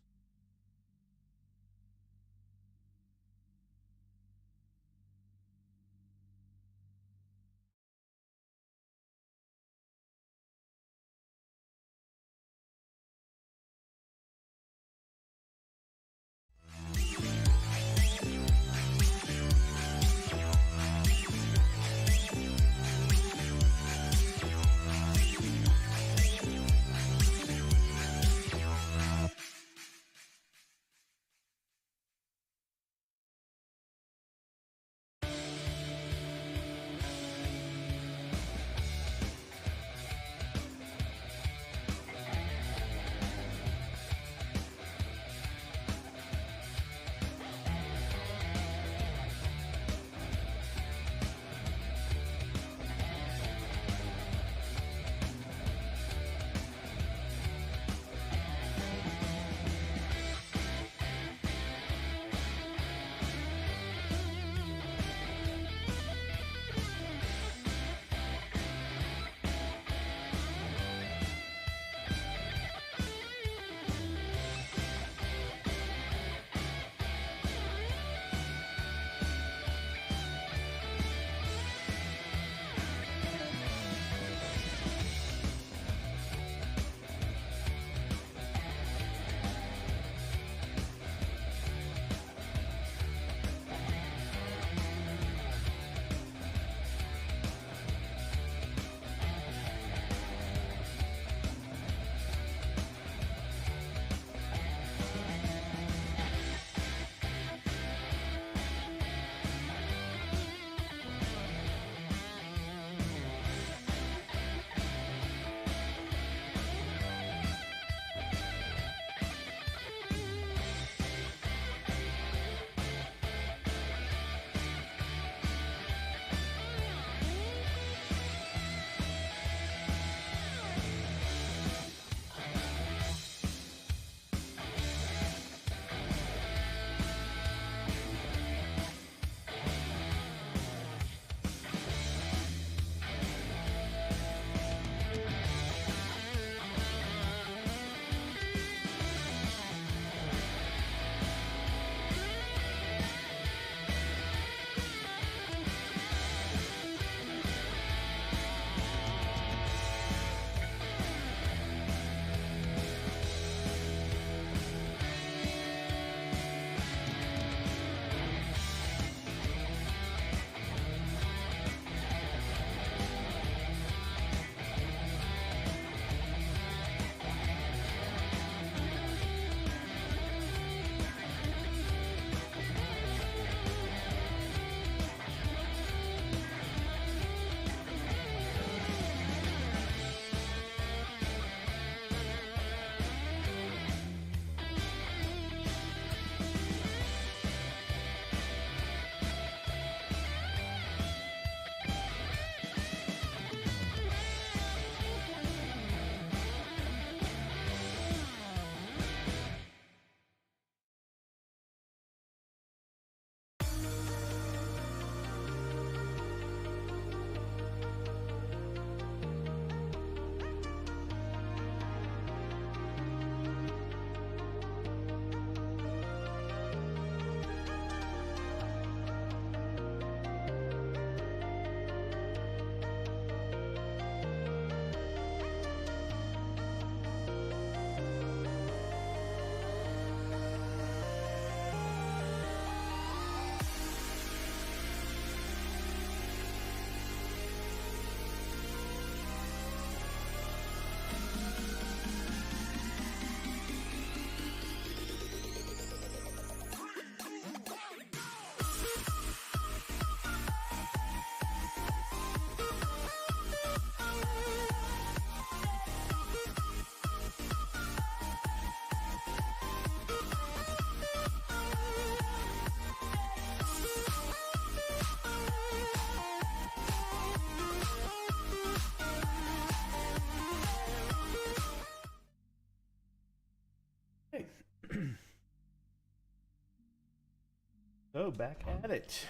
So back at it.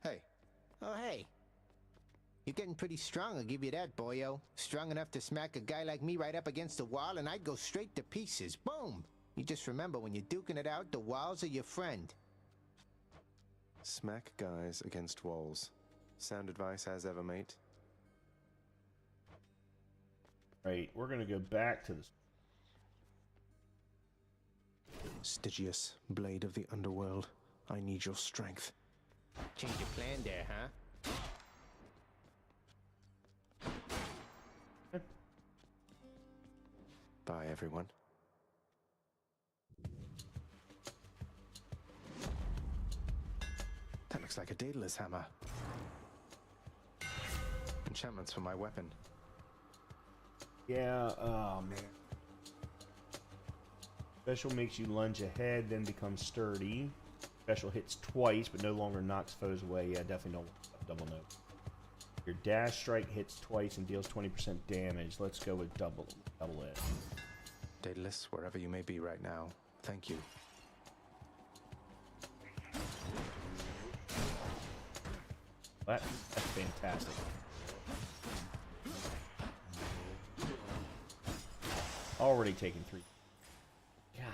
Hey. Oh, hey. You're getting pretty strong, I'll give you that, boyo. Strong enough to smack a guy like me right up against the wall, and I'd go straight to pieces. Boom! You just remember, when you're duking it out, the walls are your friend. Smack guys against walls. Sound advice as ever, mate. Right, we're gonna go back to this. Stygius, blade of the underworld, I need your strength. Change your plan there, huh? Bye, everyone. That looks like a Daedalus hammer. Enchantments for my weapon. Yeah, oh man. Special makes you lunge ahead, then becomes sturdy. Special hits twice, but no longer knocks foes away. Yeah, definitely don't double note. Your dash strike hits twice and deals 20% damage. Let's go with double it. Daedalus, wherever you may be right now, thank you. That's fantastic. Already taken 3. God.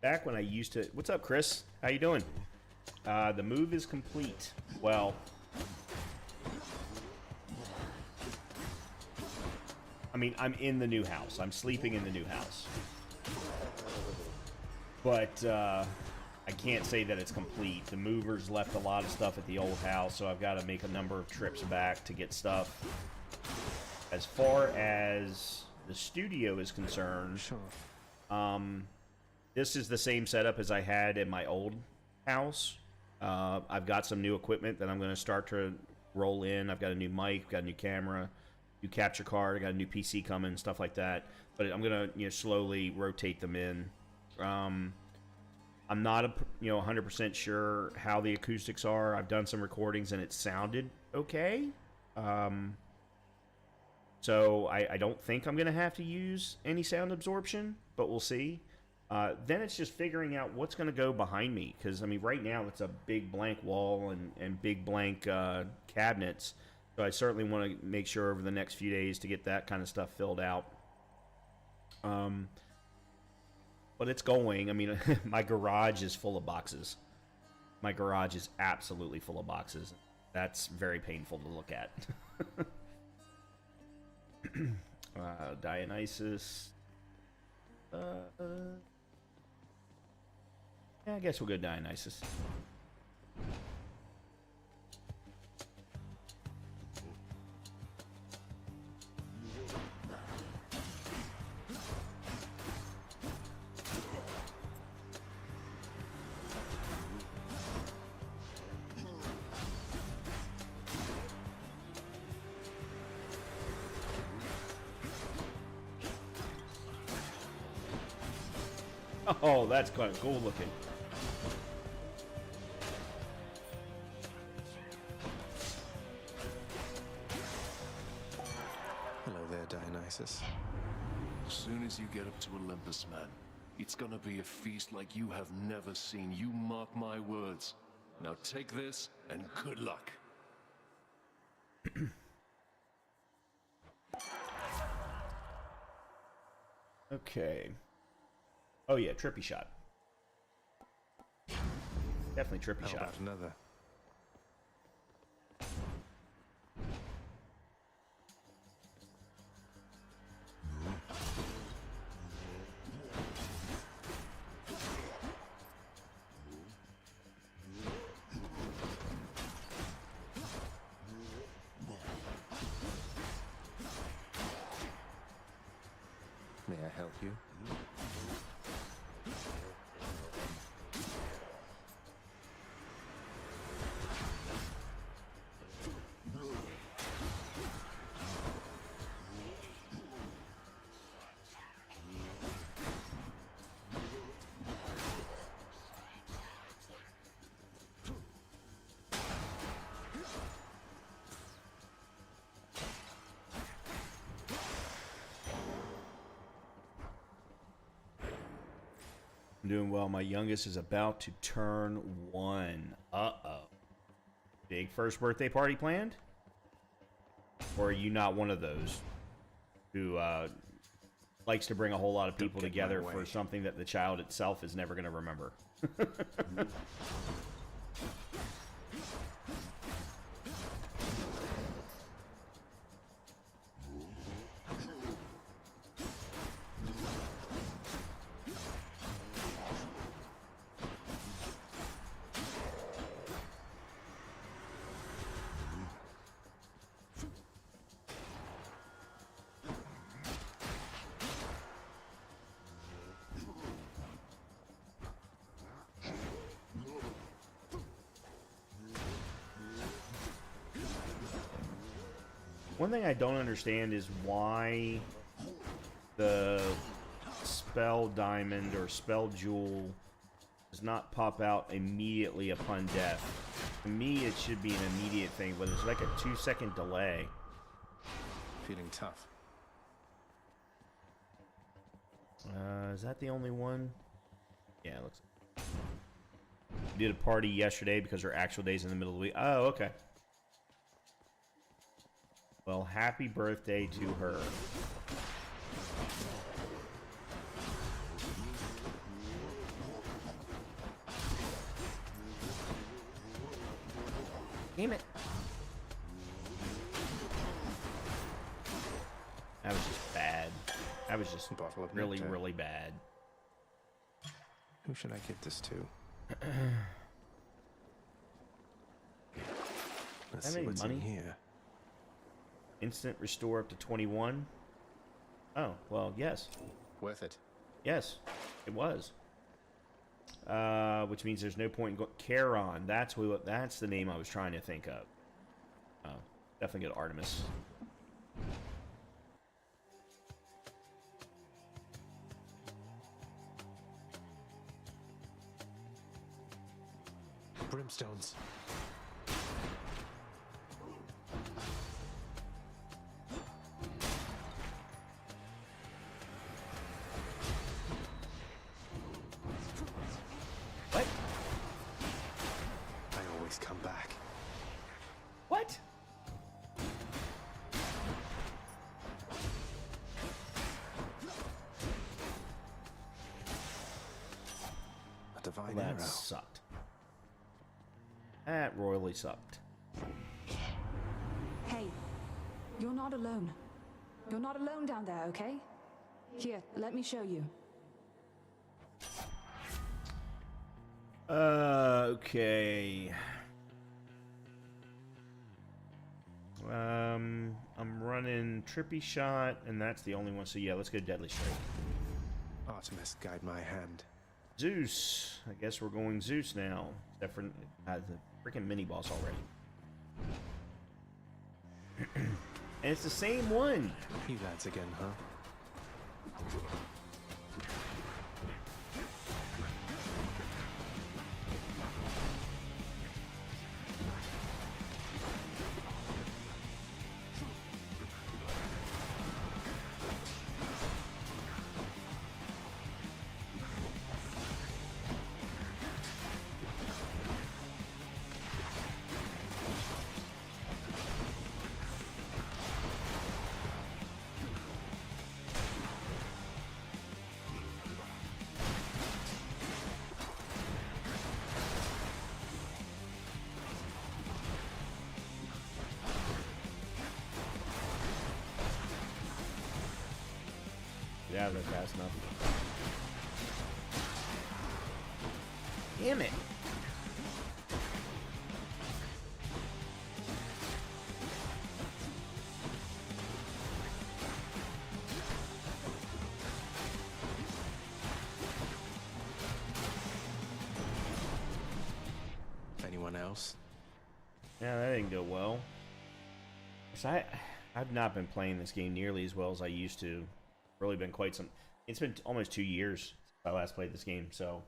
Back when I used to... What's up, Chris? How you doing? The move is complete. Well... I mean, I'm in the new house. I'm sleeping in the new house. But, I can't say that it's complete. The movers left a lot of stuff at the old house, so I've got to make a number of trips back to get stuff. As far as the studio is concerned, this is the same setup as I had in my old house. I've got some new equipment that I'm going to start to roll in. I've got a new mic, got a new camera, new capture card, I got a new PC coming, stuff like that. But I'm going to slowly rotate them in. I'm not 100% sure how the acoustics are. I've done some recordings and it sounded okay. So I don't think I'm going to have to use any sound absorption, but we'll see. Then it's just figuring out what's going to go behind me. Because, I mean, right now it's a big blank wall and big blank cabinets. So I certainly want to make sure over the next few days to get that kind of stuff filled out. But it's going. I mean, my garage is full of boxes. My garage is absolutely full of boxes. That's very painful to look at. Dionysus. Yeah, I guess we'll go Dionysus. Oh, that's kind of cool looking. Hello there, Dionysus. As soon as you get up to Olympus, man, it's gonna be a feast like you have never seen. You mark my words. Now take this, and good luck. Okay. Oh yeah, trippy shot. Definitely trippy How shot. about another? May I help you? I'm doing well. My youngest is about to turn 1. Uh-oh. Big first birthday party planned? Or are you not one of those who likes to bring a whole lot of people together for something that the child itself is never going to remember? One thing I don't understand is why the spell diamond or spell jewel does not pop out immediately upon death. To me, it should be an immediate thing, but it's like a 2-second delay. Feeling tough. Is that the only one? Yeah, it looks like. We did a party yesterday because her actual day's in the middle of the week. Oh, okay. Well, happy birthday to her. Damn it. That was just bad. That was just really, really bad. Who should I give this to? Let's see what's in here. Instant restore up to 21. Oh, well, yes. Worth it. Yes, it was. Which means there's no point in going. Charon. That's the name I was trying to think of. Oh, definitely get Artemis. Brimstones. What? I always come back. What? A divine Well, arrow. that sucked. That royally sucked. Hey, you're not alone. You're not alone down there, okay? Here, let me show you. Okay. I'm running Trippy Shot, and that's the only one. So yeah, let's go Deadly Strike. Artemis, guide my hand. Zeus. I guess we're going Zeus now. Except for the freaking mini boss already. And it's the same one. You lads again, huh? Yeah, that's fast enough. Damn it. Anyone else? Yeah, that didn't go well. I've not been playing this game nearly as well as I used to. Really been quite some. It's been almost 2 years since I last played this game, so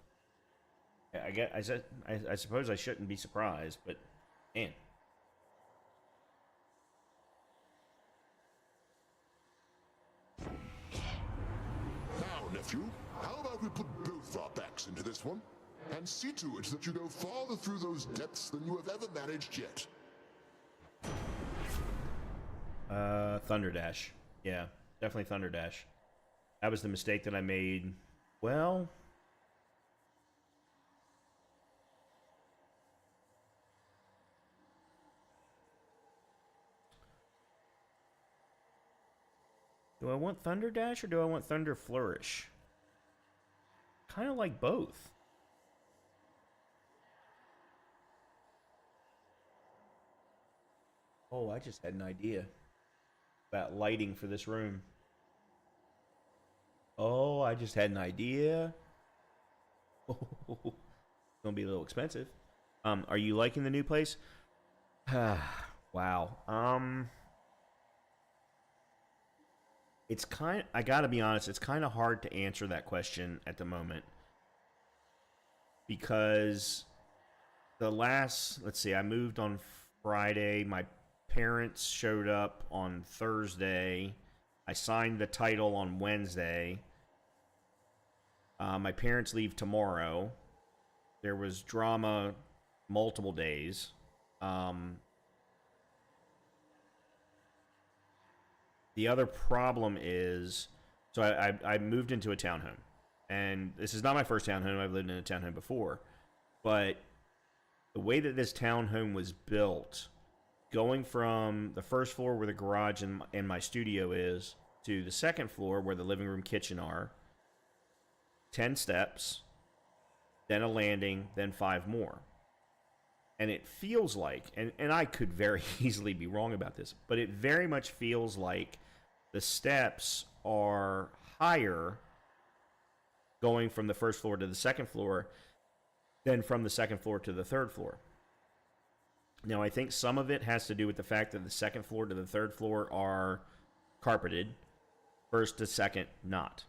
I suppose I shouldn't be surprised, but man. Now, nephew, how about we put both our backs into this one, and see to it that you go farther through those depths than you have ever managed yet. Thunder Dash. Yeah, definitely Thunder Dash. That was the mistake that I made. Well, do I want Thunder Dash or do I want Thunder Flourish? Kind of like both. Oh, I just had an idea about lighting for this room. Oh, I just had an idea. Oh, it's gonna be a little expensive. Are you liking the new place? Wow. It's I gotta be honest, it's kind of hard to answer that question at the moment. Because let's see, I moved on Friday. My parents showed up on Thursday. I signed the title on Wednesday. My parents leave tomorrow. There was drama multiple days. The other problem is, so I moved into a townhome. And this is not my first townhome. I've lived in a townhome before. But the way that this townhome was built, going from the first floor where the garage and my studio is to the second floor where the living room kitchen are, 10 steps, then a landing, then 5 more. And it feels like, and I could very easily be wrong about this, but it very much feels like the steps are higher going from the first floor to the second floor than from the second floor to the third floor. Now, I think some of it has to do with the fact that the second floor to the third floor are carpeted, first to second not.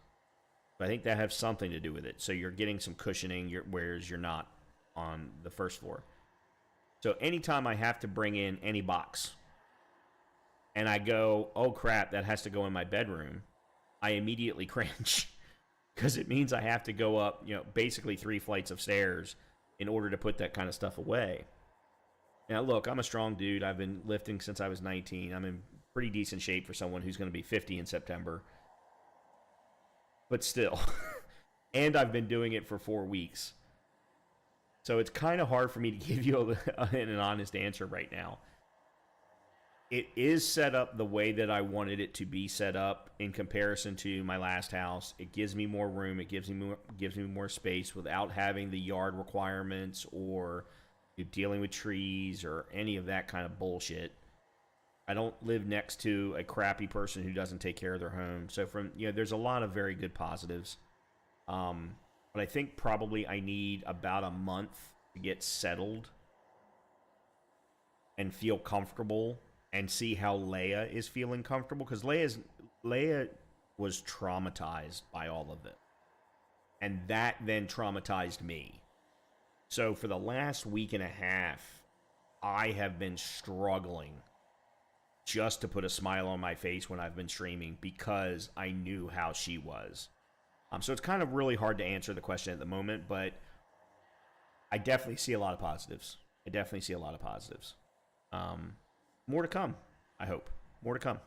But I think that has something to do with it. So you're getting some cushioning, whereas you're not on the first floor. So anytime I have to bring in any box, and I go, oh crap, that has to go in my bedroom, I immediately cringe. Because it means I have to go up, basically 3 flights of stairs in order to put that kind of stuff away. Now, look, I'm a strong dude. I've been lifting since I was 19. I'm in pretty decent shape for someone who's going to be 50 in September. But still. And I've been doing it for 4 weeks. So it's kind of hard for me to give you an honest answer right now. It is set up the way that I wanted it to be set up in comparison to my last house. It gives me more room. It gives me more space without having the yard requirements or dealing with trees or any of that kind of bullshit. I don't live next to a crappy person who doesn't take care of their home. So there's a lot of very good positives. But I think probably I need about a month to get settled and feel comfortable and see how Leia is feeling comfortable, because Leia was traumatized by all of it, and that then traumatized me. So for the last week and a half, I have been struggling just to put a smile on my face when I've been streaming, because I knew how she was. So it's kind of really hard to answer the question at the moment, but I definitely see a lot of positives. More to come, I hope. More to come.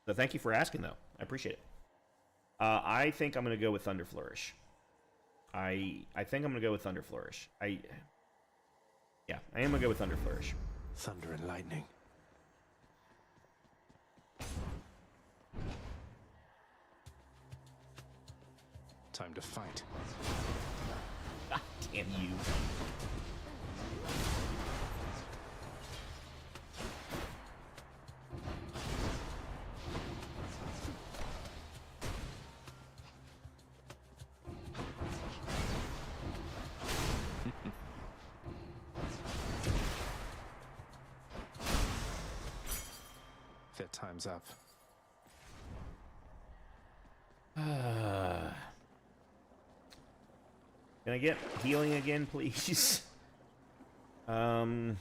So thank you for asking, though. I appreciate it. I think I'm going to go with Thunder Flourish. I think I'm going to go with Thunder Flourish. I am going to go with Thunder Flourish. Thunder and lightning. Time to fight. God damn you. Their time's up. Can I get healing again, please? Or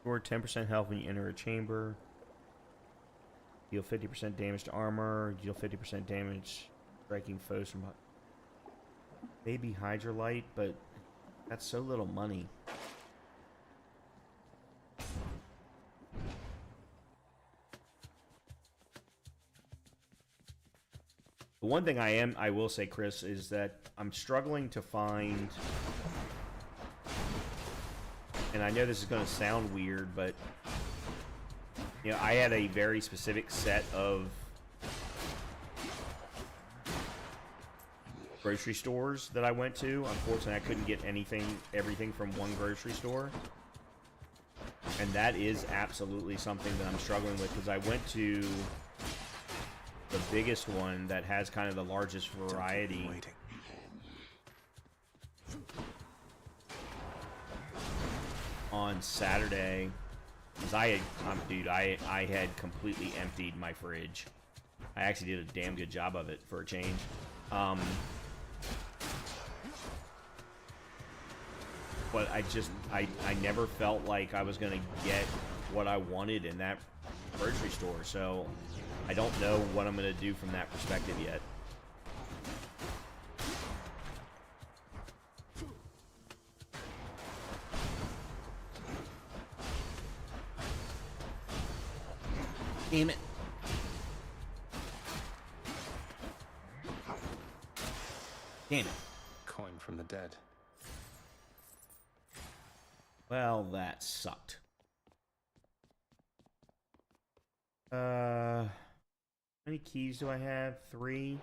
10% health when you enter a chamber. Deal 50% damage to armor. Deal 50% damage striking foes from... Baby Hydrolite, but that's so little money. The one thing I will say, Chris, is that I'm struggling to find, and I know this is going to sound weird, but you know, I had a very specific set of grocery stores that I went to. Unfortunately, I couldn't get everything from one grocery store. And that is absolutely something that I'm struggling with, because I went to the biggest one that has kind of the largest variety. On Saturday, because I had completely emptied my fridge. I actually did a damn good job of it for a change. But I never felt like I was going to get what I wanted in that grocery store. So I don't know what I'm going to do from that perspective yet. Damn it. Damn it. Coin from the dead. Well, that sucked. How many keys do I have? 3.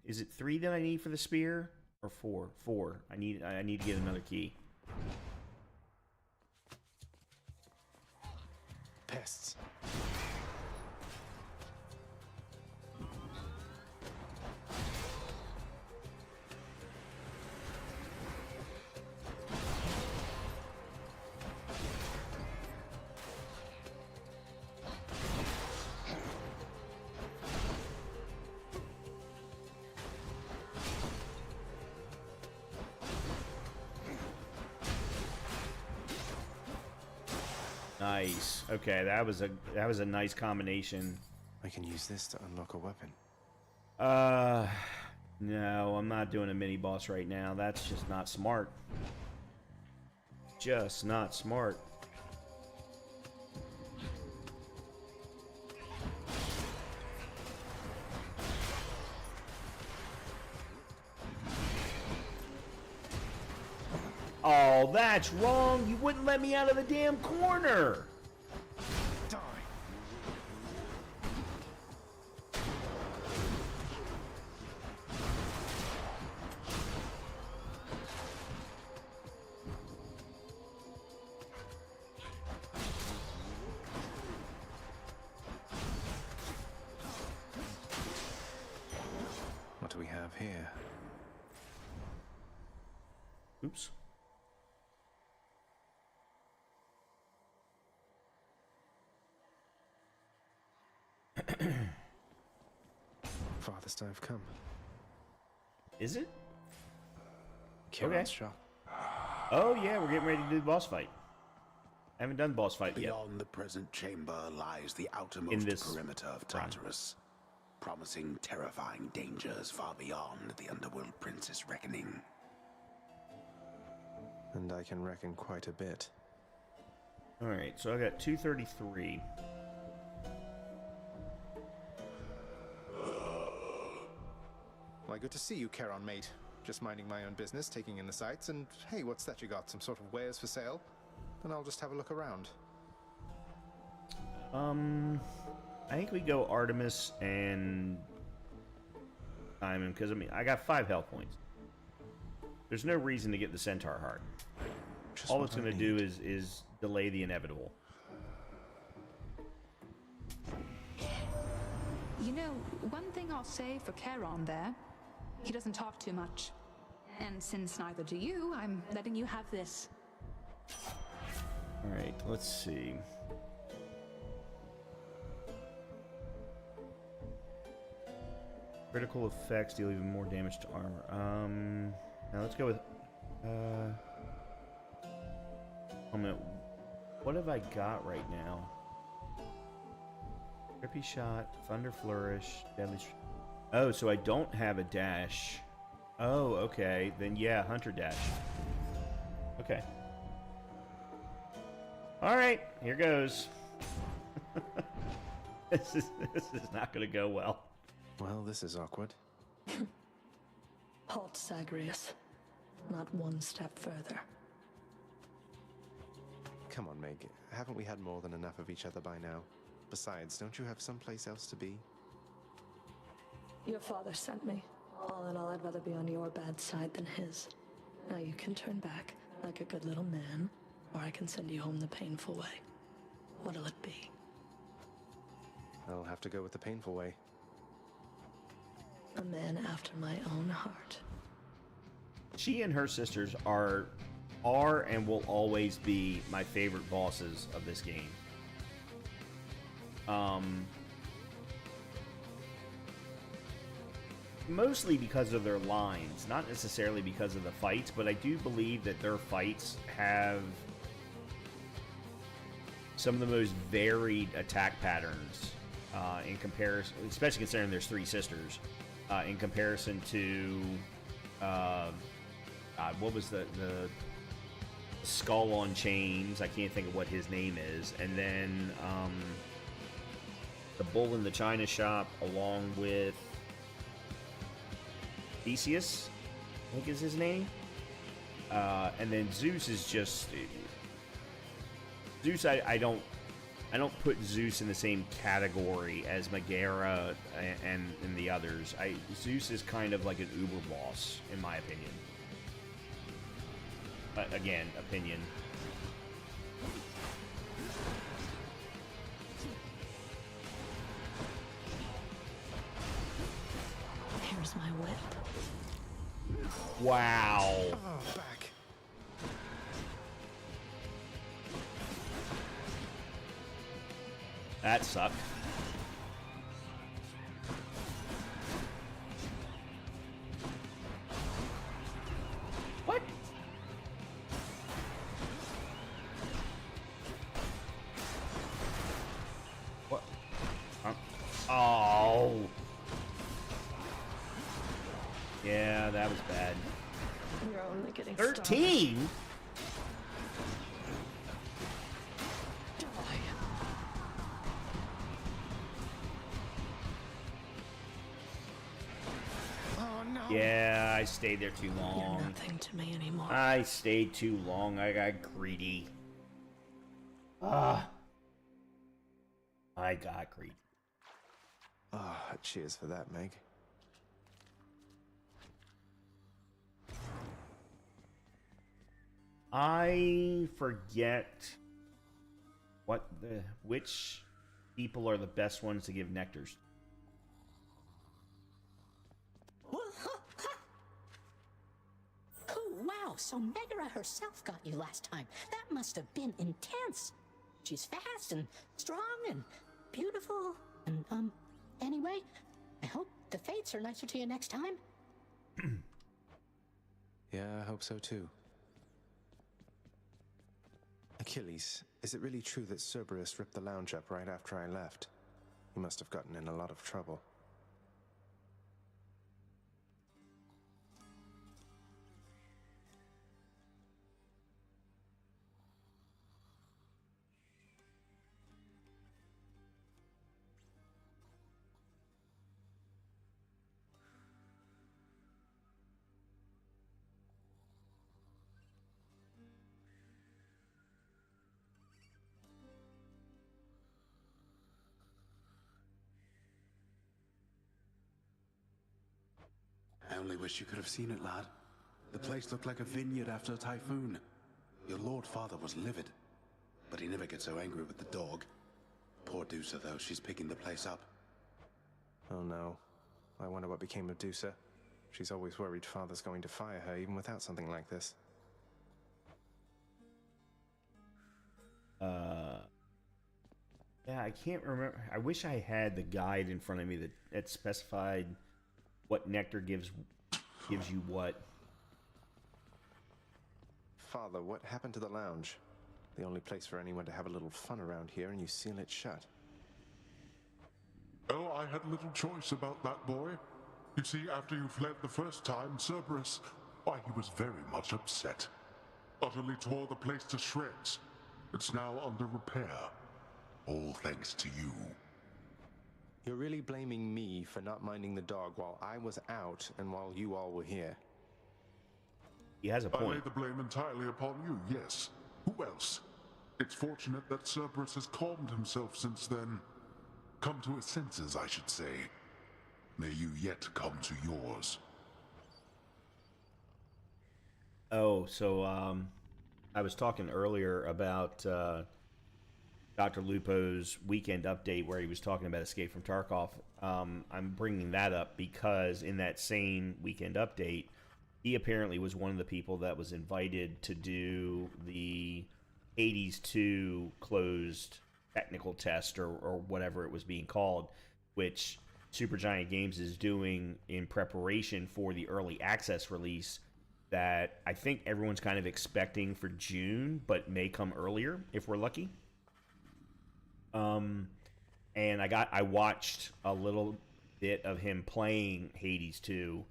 Is it 3 that I need for the spear? Or 4? 4. I need to get another key. Pests. Nice. Okay, that was a nice combination. I can use this to unlock a weapon. No, I'm not doing a mini boss right now. That's just not smart. Just not smart. Oh, that's wrong. You wouldn't let me out of the damn corner. Die. What do we have here? Oops. Farthest I've come. Is it? Kieran's shop. Oh yeah, we're getting ready to do the boss fight. I haven't done the boss fight yet. Beyond the present chamber lies the In outermost this perimeter of Tartarus, promising terrifying dangers far beyond the Underworld Prince's reckoning. And I can reckon quite a bit. Alright, so I got 233. Why, good to see you, Charon, mate. Just minding my own business, taking in the sights, and hey, what's that you got? Some sort of wares for sale? Then I'll just have a look around. I think we go Artemis and Diamond, because I mean, I got 5 health points. There's no reason to get the Centaur Heart. Just All what it's I going to do need. is delay the inevitable. You know, one thing I'll say for Charon there, he doesn't talk too much. And since neither do you, I'm letting you have this. Alright, let's see. Critical effects deal even more damage to armor. Now let's go with a minute. What have I got right now? Trippy shot, thunder flourish, deadly. Oh, so I don't have a dash. Oh, okay. Then yeah, Hunter Dash. Okay. All right, here goes. this is not going to go well. Well, this is awkward. Halt, Zagreus. Not one step further. Come on, Meg. Haven't we had more than enough of each other by now? Besides, don't you have someplace else to be? Your father sent me. All in all, I'd rather be on your bad side than his. Now you can turn back, like a good little man, or I can send you home the painful way. What'll it be? I'll have to go with the painful way. A man after my own heart. She and her sisters are and will always be my favorite bosses of this game. Mostly because of their lines, not necessarily because of the fights, but I do believe that their fights have some of the most varied attack patterns in comparison, especially considering there's three sisters, in comparison to what was the Skull on Chains? I can't think of what his name is, and then the Bull in the China Shop, along with Theseus, I think is his name. And then Zeus is just Zeus. I don't put Zeus in the same category as Megara and the others. Zeus is kind of like an uber boss, in my opinion. But again, opinion. Here's my whip. Wow. Oh, back. That sucked. What? What? Huh? Oh. Yeah, that was bad. You're only getting 13? Oh, no. Yeah, I stayed there too long. You're nothing to me anymore. I stayed too long. I got greedy. I got greedy. Ah, cheers for that, Meg. I forget which people are the best ones to give nectars. Oh, wow, so Megara herself got you last time. That must have been intense. She's fast and strong and beautiful. And, anyway, I hope the fates are nicer to you next time. Yeah, I hope so too. Achilles, is it really true that Cerberus ripped the lounge up right after I left? He must have gotten in a lot of trouble. I only wish you could have seen it, lad. The place looked like a vineyard after a typhoon. Your Lord Father was livid, but he never gets so angry with the dog. Poor Dusa, though, she's picking the place up. Oh no. I wonder what became of Dusa. She's always worried Father's going to fire her even without something like this. Yeah, I can't remember. I wish I had the guide in front of me that specified what nectar gives you what. Father, what happened to the lounge? The only place for anyone to have a little fun around here, and you seal it shut. Oh, I had little choice about that, boy. You see, after you fled the first time, Cerberus, why, he was very much upset. Utterly tore the place to shreds. It's now under repair. All thanks to you. You're really blaming me for not minding the dog while I was out and while you all were here. He has a I lay point. the blame entirely upon you, yes. Who else? It's fortunate that Cerberus has calmed himself since then. Come to his senses, I should say. May you yet come to yours. Oh, so I was talking earlier about Dr. Lupo's weekend update where he was talking about Escape from Tarkov. I'm bringing that up because in that same weekend update, he apparently was one of the people that was invited to do the Hades 2 closed technical test or whatever it was being called, which Supergiant Games is doing in preparation for the early access release that I think everyone's kind of expecting for June, but may come earlier if we're lucky. And I watched a little bit of him playing Hades 2.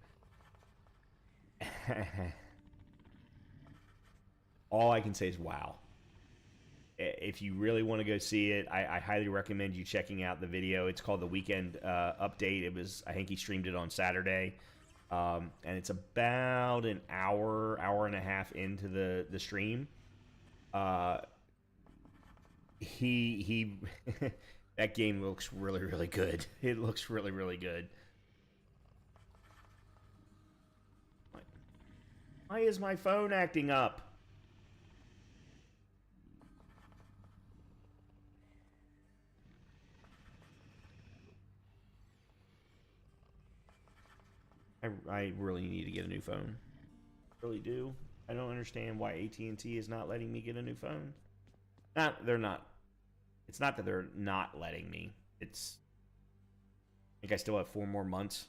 All I can say is wow. If you really want to go see it, I highly recommend you checking out the video. It's called the Weekend Update. I think he streamed it on Saturday. And it's about an hour and a half into the stream. He that game looks really, really good. It looks really, really good. Why is my phone acting up? I really need to get a new phone. Really do. I don't understand why AT&T is not letting me get a new phone. They're not. It's not that they're not letting me. I think I still have 4 more months.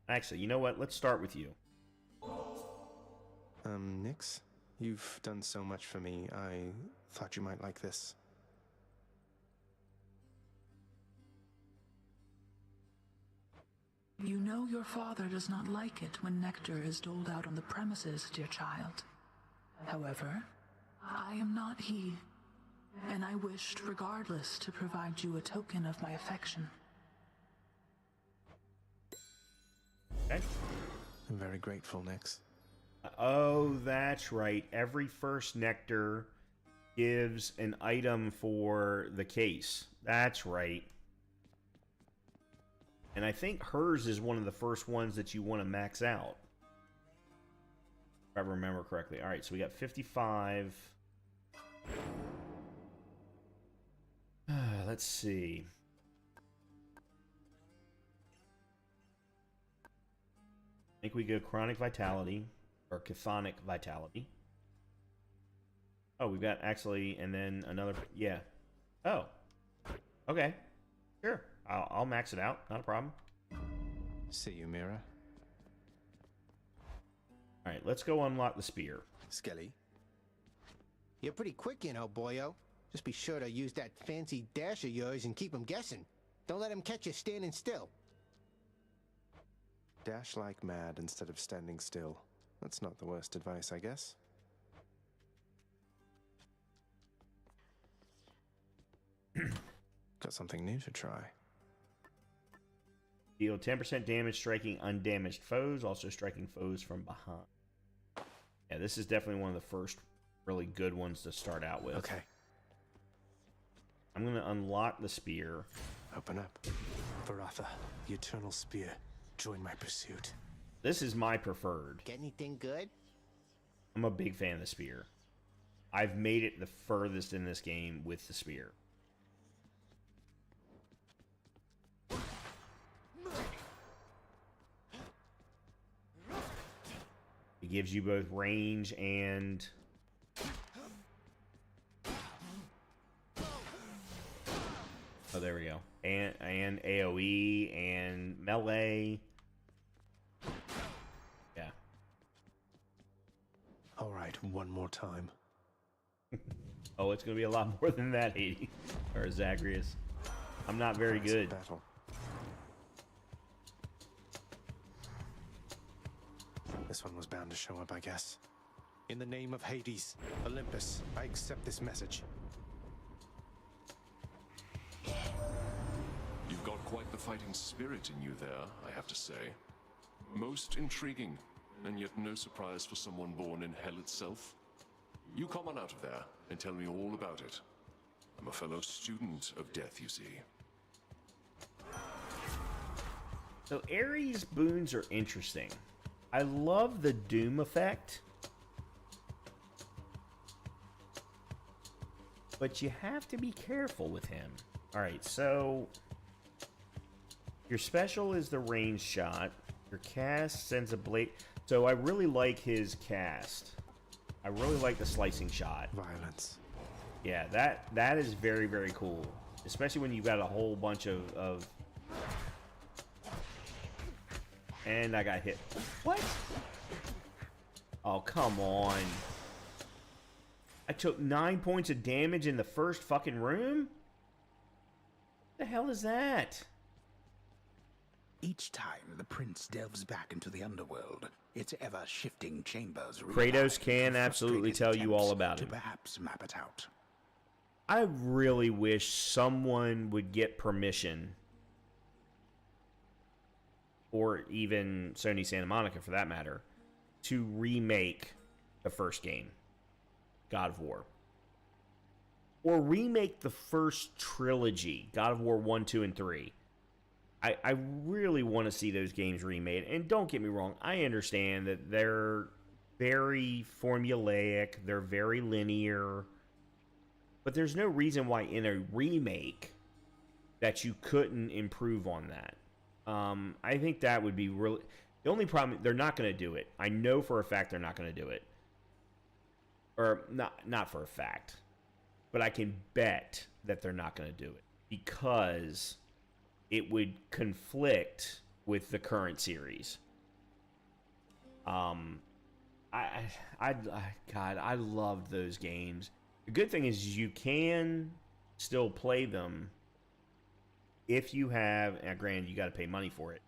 Actually, you know what? Let's start with you. Nix, you've done so much for me. I thought you might like this. You know your father does not like it when nectar is doled out on the premises, dear child. However, I am not he, and I wished regardless to provide you a token of my affection. Okay. I'm very grateful, Nix. Oh, that's right. Every first nectar gives an item for the case. That's right. And I think hers is one of the first ones that you want to max out. If I remember correctly. All right, so we got 55. Let's see. I think we go Chronic Vitality or Chthonic Vitality. Oh, we've got actually, and then another, yeah. Oh, okay, sure. I'll max it out, not a problem. See you, Mira. All right, let's go unlock the spear. Skelly. You're pretty quick, you know, boyo. Just be sure to use that fancy dash of yours and keep 'em guessing. Don't let 'em catch you standing still. Dash like mad instead of standing still. That's not the worst advice, I guess. Got something new to try. Deal 10% damage striking undamaged foes, also striking foes from behind. Yeah, this is definitely one of the first really good ones to start out with. Okay. I'm going to unlock the spear. Open up. Varatha, the Eternal Spear. Join my pursuit. This is my preferred. Get anything good? I'm a big fan of the spear. I've made it the furthest in this game with the spear. It gives you both range and... Oh, there we go. And AoE and melee. Yeah. All right, one more time. Oh, it's going to be a lot more than that, Hades. Or Zagreus. I'm not very good. Battle. This one was bound to show up, I guess. In the name of Hades, Olympus, I accept this message. You've got quite the fighting spirit in you there, I have to say. Most intriguing, and yet no surprise for someone born in hell itself. You come on out of there and tell me all about it. I'm a fellow student of death, you see. So Ares boons are interesting. I love the Doom effect. But you have to be careful with him. Alright, so your special is the range shot. Your cast sends a blade. So I really like his cast. I really like the slicing shot. Violence. Yeah, that is very, very cool. Especially when you've got a whole bunch of... And I got hit. What? Oh, come on. I took 9 points of damage in the first fucking room? What the hell is that? Each time the prince delves back into the underworld, its ever-shifting chambers... Kratos can absolutely tell you all about it. Perhaps map it out. I really wish someone would get permission, or even Sony Santa Monica for that matter, to remake the first game, God of War. Or remake the first trilogy, God of War 1, 2, and 3. I really want to see those games remade. And don't get me wrong, I understand that they're very formulaic, they're very linear, but there's no reason why in a remake that you couldn't improve on that. I think that would be really... The only problem, they're not going to do it. I know for a fact they're not going to do it. Or, not for a fact. But I can bet that they're not going to do it. Because it would conflict with the current series. God, I loved those games. The good thing is you can still play them if you have, and granted, you got to pay money for it,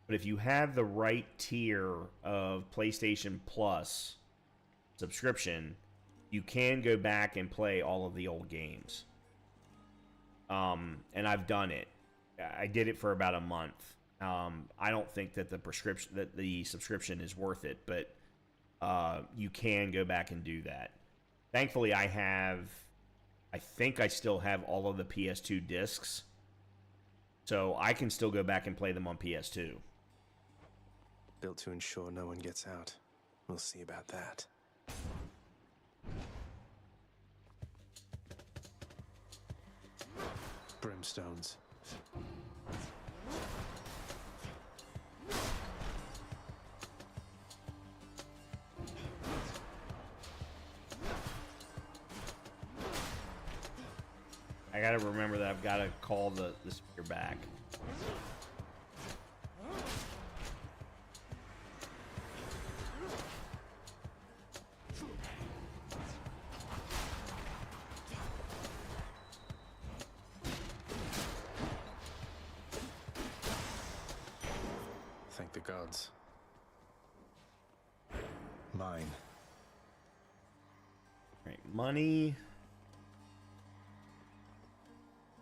but if you have the right tier of PlayStation Plus subscription, you can go back and play all of the old games. And I've done it. I did it for about a month. I don't think that the subscription is worth it, but you can go back and do that. Thankfully, I think I still have all of the PS2 discs. So I can still go back and play them on PS2. Built to ensure no one gets out. We'll see about that. Brimstones. I gotta remember that I've gotta call the speaker back. Thank the gods. Mine. Right, money.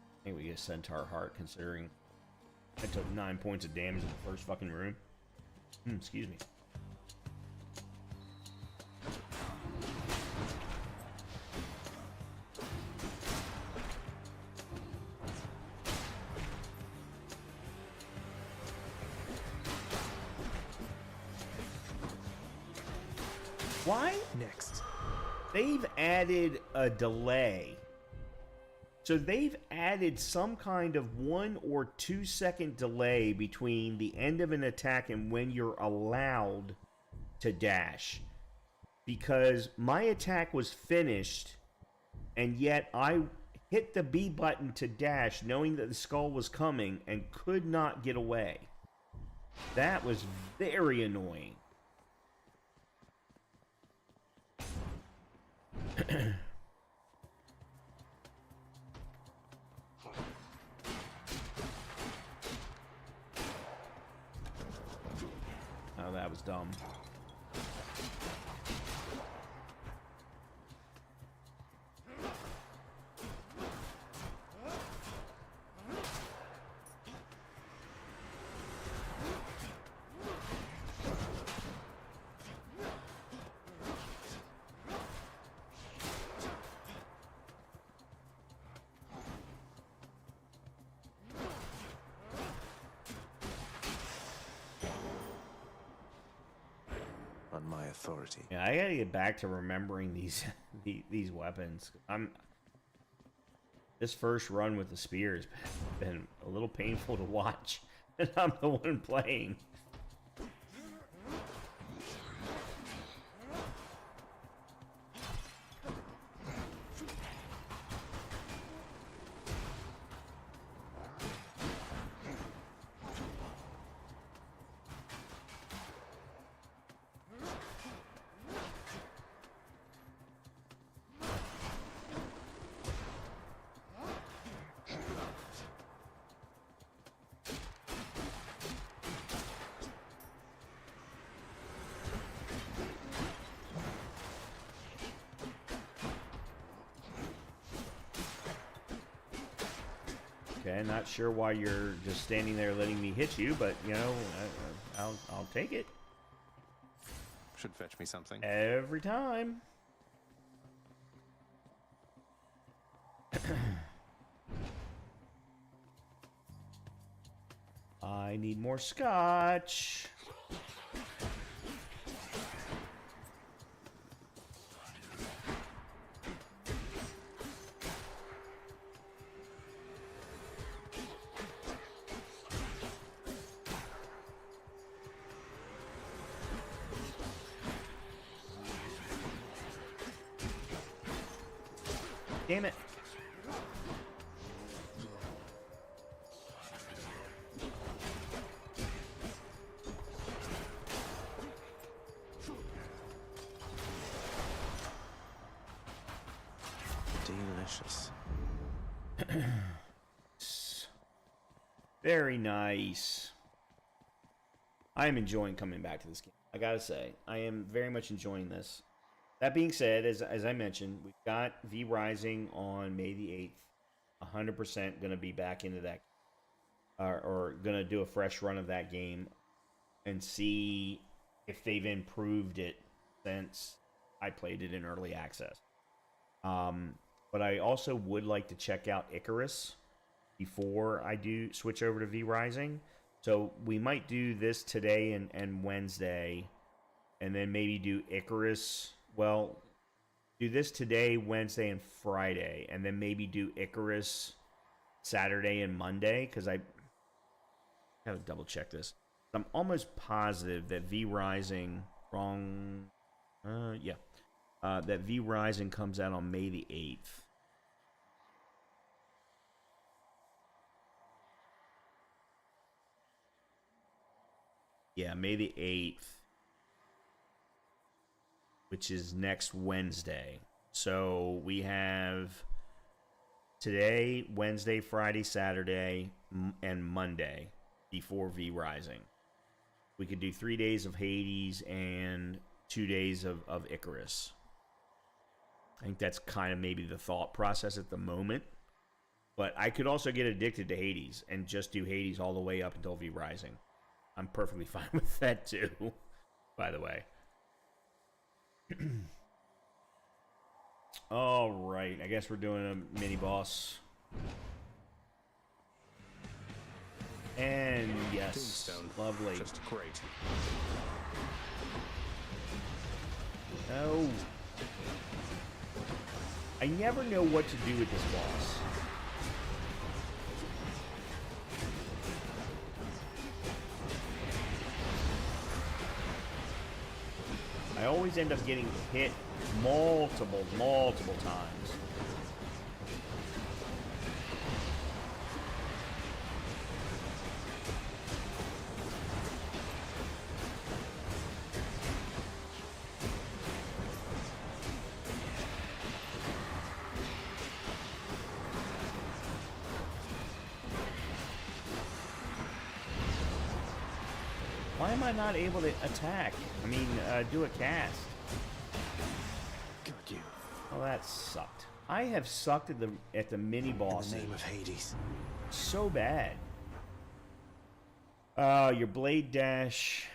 I think we get a Centaur Heart, considering I took 9 points of damage in the first fucking room. Excuse me. Why? Next. They've added a delay. So they've added some kind of 1 or 2 second delay between the end of an attack and when you're allowed to dash. Because my attack was finished, and yet I hit the B button to dash knowing that the skull was coming and could not get away. That was very annoying. Oh, that was dumb. on my authority. Yeah, I gotta get back to remembering these these weapons. This first run with the spear has been a little painful to watch, and I'm the one playing. Okay, not sure why you're just standing there letting me hit you, but you know, I'll take it. Should fetch me something. Every time. I need more scotch. Damn it. Delicious. Very nice. I am enjoying coming back to this game. I gotta say, I am very much enjoying this. That being said, as I mentioned, we've got V Rising on May the 8th. 100% going to be back into that, or going to do a fresh run of that game and see if they've improved it since I played it in early access. But I also would like to check out Icarus before I do switch over to V Rising. So we might do this today and Wednesday, and then maybe do Icarus. Well, do this today, Wednesday, and Friday, and then maybe do Icarus Saturday and Monday, because I gotta double check this. I'm almost positive that V Rising that V Rising comes out on May the 8th. Yeah, May the 8th. Which is next Wednesday. So we have today, Wednesday, Friday, Saturday, and Monday before V Rising. We could do 3 days of Hades and 2 days of Icarus. I think that's kind of maybe the thought process at the moment. But I could also get addicted to Hades and just do Hades all the way up until V Rising. I'm perfectly fine with that too, by the way. All right, I guess we're doing a mini boss. And yes, Tombstone. lovely. Just great. No. I never know what to do with this boss. I always end up getting hit multiple times. Why am I not able to attack? I mean, do a cast. Got you. Oh, that sucked. I have sucked at the mini bosses. In the name of Hades. So bad. Your blade dash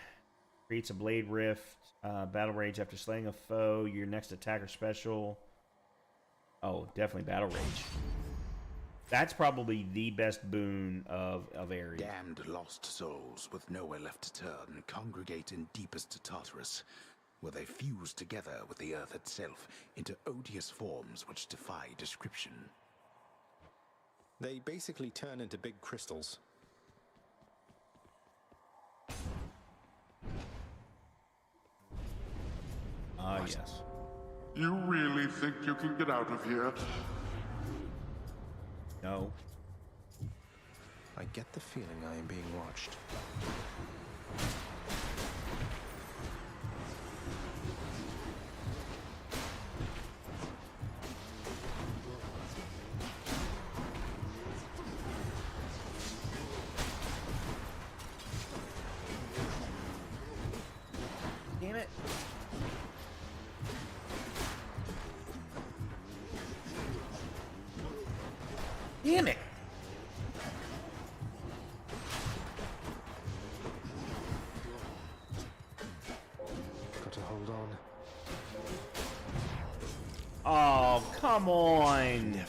creates a blade rift. Battle rage after slaying a foe. Your next attack or special. Oh, definitely battle rage. That's probably the best boon of Ares. Damned lost souls with nowhere left to turn congregate in deepest Tartarus. where they fuse together with the earth itself into odious forms which defy description. They basically turn into big crystals. Yes. You really think you can get out of here? No. I get the feeling I am being watched. Damn it. Damn it. Got to hold on. Oh, come on. Never.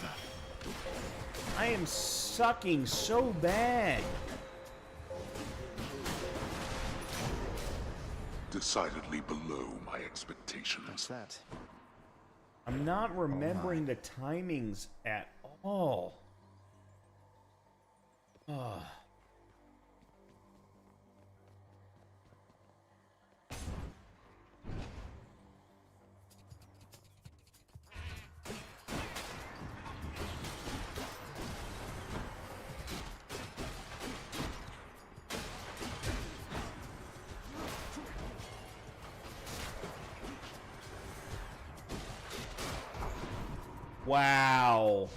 I am sucking so bad. Decidedly below my expectations. What's that? I'm not remembering the timings at all. Oh. Wow.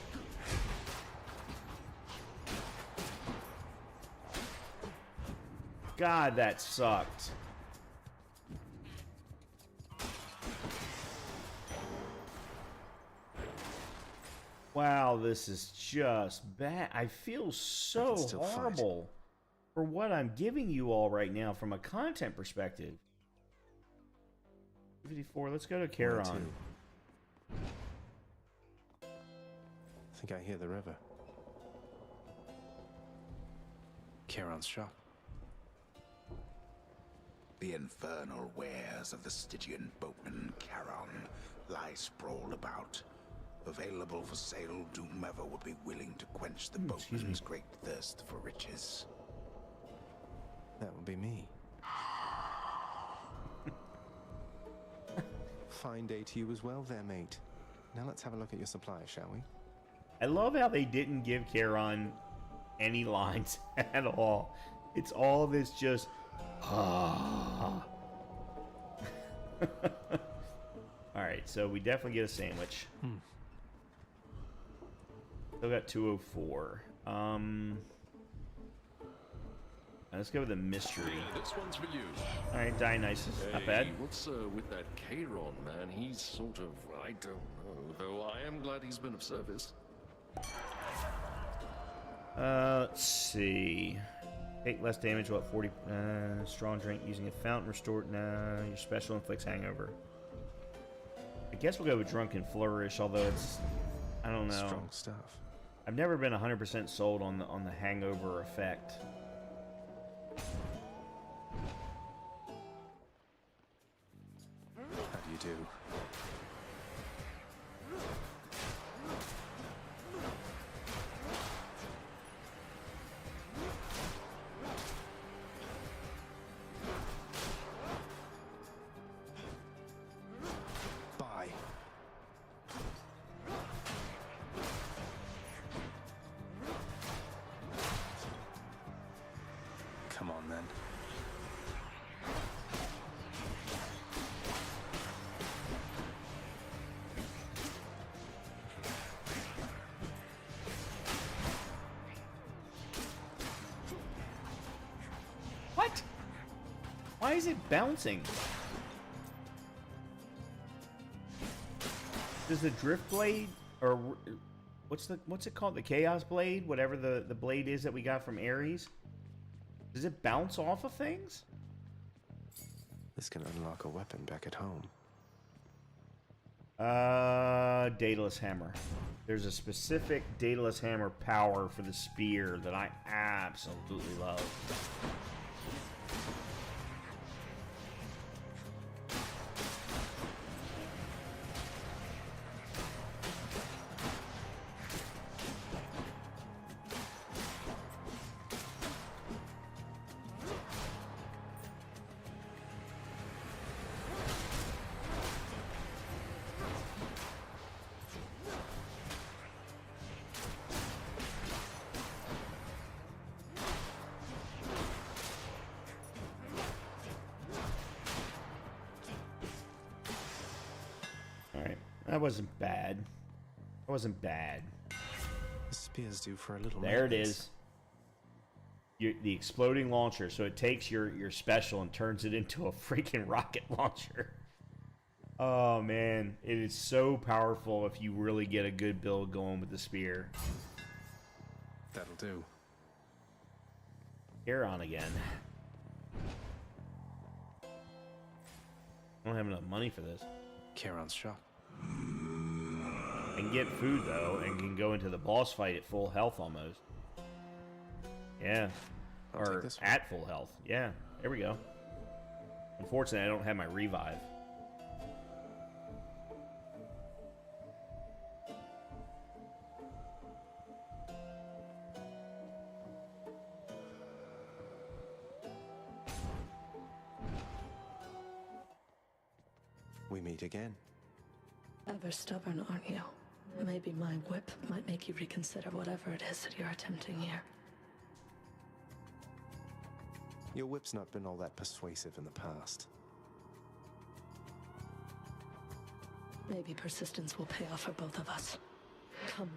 God, that sucked. Wow, this is just bad. I feel so horrible for what I'm giving you all right now from a content perspective. 54, let's go to Charon. I think I hear the river. Charon's shop. The infernal wares of the Stygian boatman Charon lie sprawled about, available for sale to whomever would be willing to quench the boatman's great thirst for riches. That would be me. Fine day to you as well there, mate. Now let's have a look at your supply, shall we? I love how they didn't give Charon any lines at all. It's all this just... Alright, so we definitely get a sandwich. Still got 204. Let's go with the mystery. This one's for you. Alright, Dionysus. Not Hey, bad. what's with that Charon, man? He's sort of, I don't know, though I am glad he's been of service. Let's see. Take less damage, what, 40? Strong drink using a fountain restored. Nah, your special inflicts hangover. I guess we'll go with Drunken Flourish, although it's... I don't know. Strong stuff. I've never been 100% sold on the hangover effect. How do you do? Bye. Come on, then. What? Why is it bouncing? Does the drift blade, or what's it called? The chaos blade, whatever the blade is that we got from Ares. Does it bounce off of things? This can unlock a weapon back at home. Daedalus hammer. There's a specific Daedalus hammer power for the spear that I absolutely love. That wasn't bad. That wasn't bad. The spear's due for a little There it maintenance. is. The exploding launcher. So it takes your special and turns it into a freaking rocket launcher. Oh, man. It is so powerful if you really get a good build going with the spear. That'll do. Charon again. I don't have enough money for this. Charon's shop. I can get food, though, and can go into the boss fight at full health almost. Yeah. I'll Or take this one. at full health. Yeah. There we go. Unfortunately, I don't have my revive. We meet again. Ever stubborn, aren't you? Maybe my whip might make you reconsider whatever it is that you're attempting here. Your whip's not been all that persuasive in the past. Maybe persistence will pay off for both of us. Come.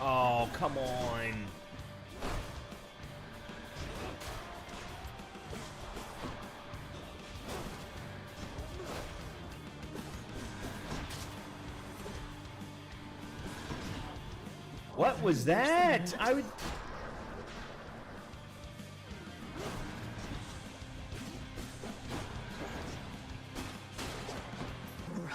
Oh, come on. What was that? I would... Run.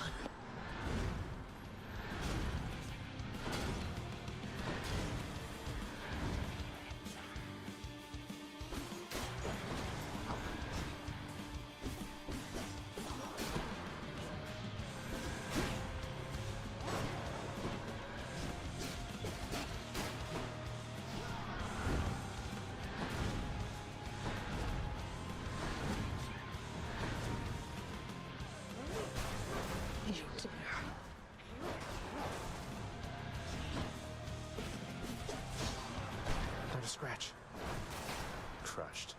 You dare. Not a scratch. Crushed.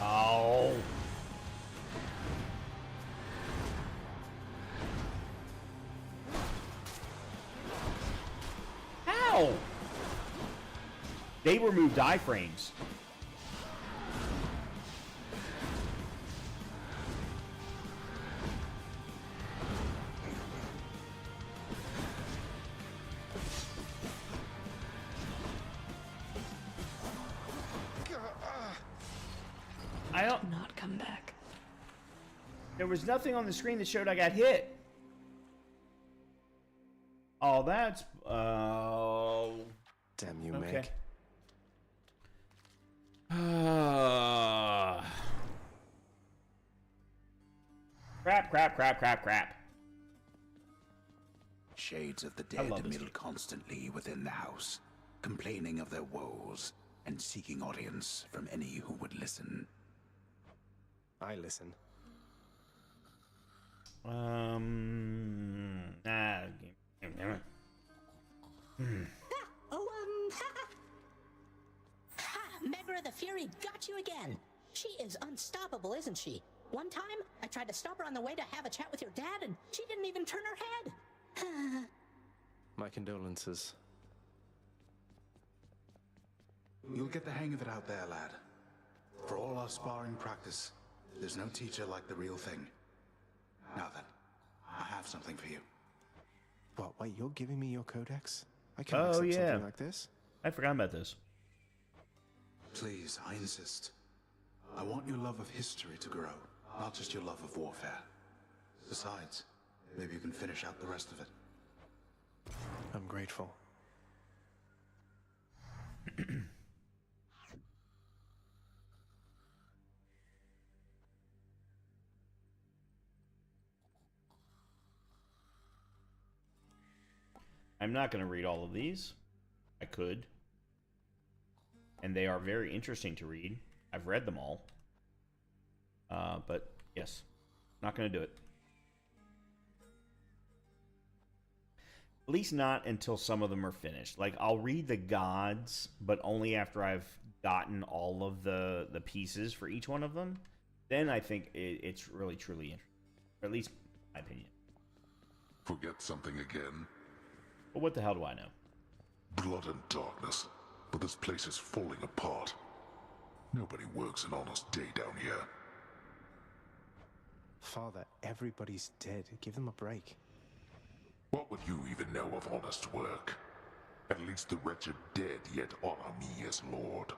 Oh. How? They removed iframes. I don't... Not come back. There was nothing on the screen that showed I got hit. Oh, that's... Oh... Damn you, Okay. Meg. Crap. Shades of the I dead love this mill game. constantly within the house, complaining of their woes and seeking audience from any who would listen. I listen. Oh, ha! Megra the Fury got you again. She is unstoppable, isn't she? One time, I tried to stop her on the way to have a chat with your dad, and she didn't even turn her head. My condolences. You'll get the hang of it out there, lad. For all our sparring practice, there's no teacher like the real thing. Now then, I have something for you. What, wait, you're giving me your codex? I can't Oh, accept yeah. something like this. I forgot about this. Please, I insist. I want your love of history to grow, not just your love of warfare. Besides, maybe you can finish out the rest of it. I'm grateful. I'm not going to read all of these. I could. And they are very interesting to read. I've read them all. But yes, not going to do it. At least not until some of them are finished. Like, I'll read the gods, but only after I've gotten all of the pieces for each one of them. Then I think it's really, truly interesting. Or at least my opinion. Forget something again? But what the hell do I know? Blood and darkness. But this place is falling apart. Nobody works an honest day down here. Father, everybody's dead. Give them a break. What would you even know of honest work? At least the wretched dead yet honor me as Lord.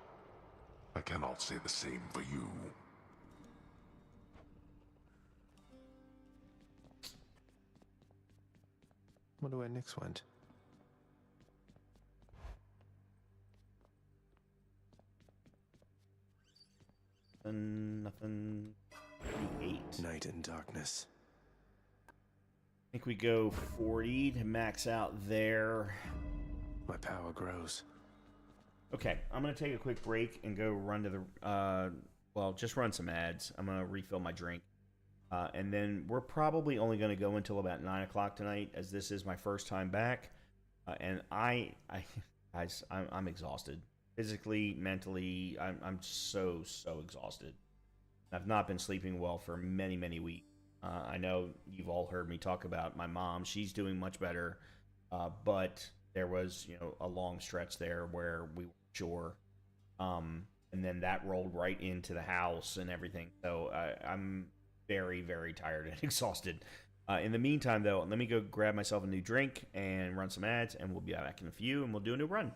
I cannot say the same for you. Wonder where Nyx went. Nothing. 8. Night and darkness. I think we go 40 to max out there. My power grows. Okay, I'm going to take a quick break and go run to the... well, just run some ads. I'm going to refill my drink. And then we're probably only going to go until about 9 o'clock tonight, as this is my first time back. And guys, I'm exhausted. Physically, mentally, I'm so exhausted. I've not been sleeping well for many, many weeks. I know you've all heard me talk about my mom. She's doing much better. But there was, a long stretch there where we weren't sure. And then that rolled right into the house and everything. So I'm very, very tired and exhausted. In the meantime, though, let me go grab myself a new drink and run some ads, and we'll be back in a few, and we'll do a new run.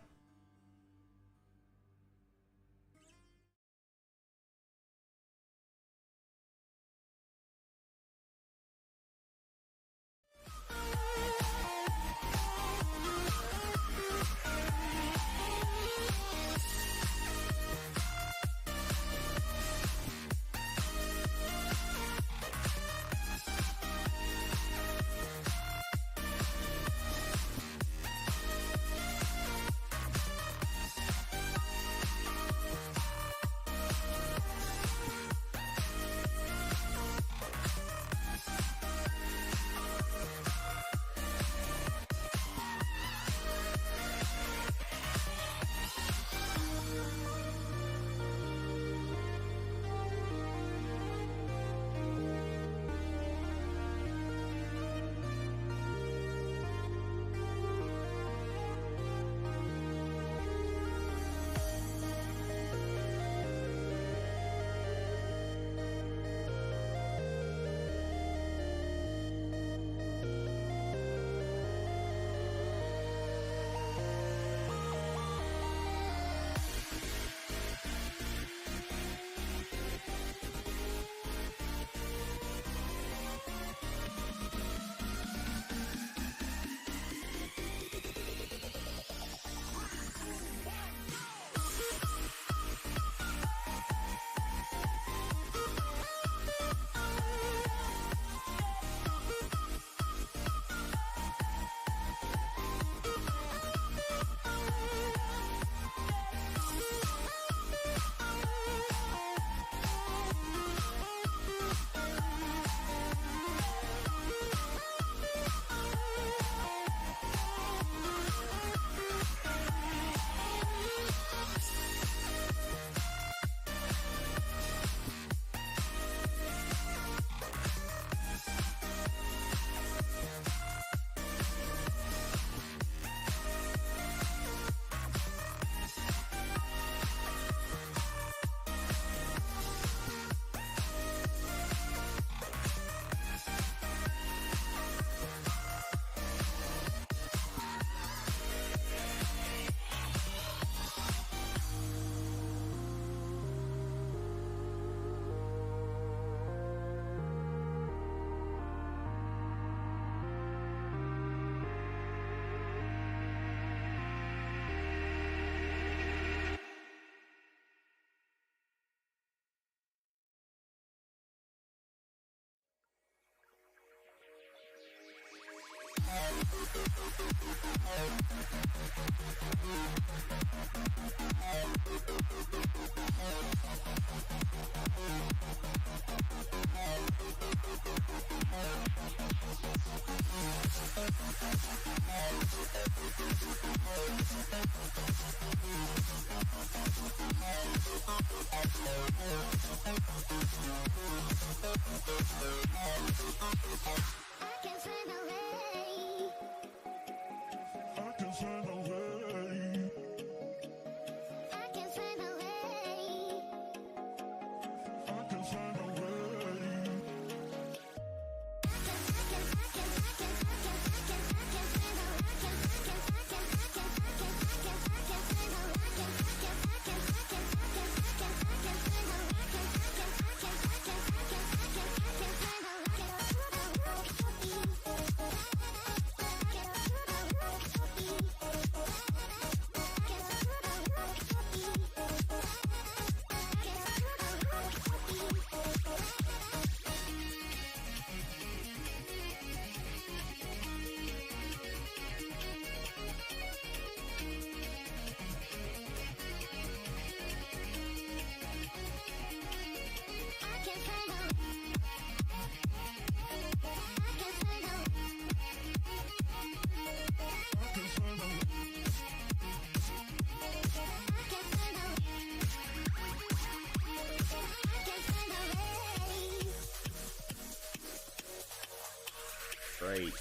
Great.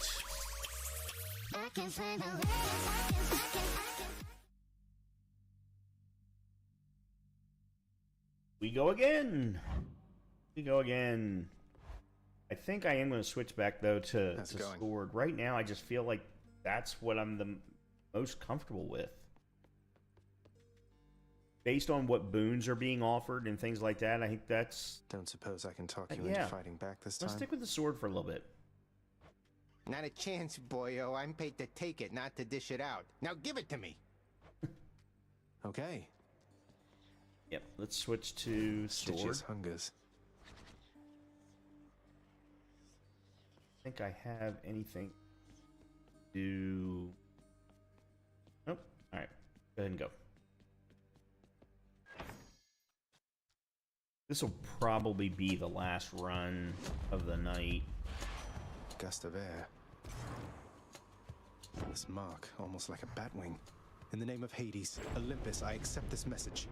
We go again. We go again. I think I am going to switch back, though, to sword. Right now, I just feel like that's what I'm the most comfortable with. Based on what boons are being offered and things like that, I think that's... Don't suppose I can talk you into fighting back this time? Let's stick with the sword for a little bit. Not a chance, boyo. I'm paid to take it, not to dish it out. Now give it to me. Okay. Yep, let's switch to sword. Stitches hungers. I think I have anything to... Nope. Alright, go ahead and go. This will probably be the last run of the night. Gust of air. This mark, almost like a bat wing. In the name of Hades, Olympus, I accept this message.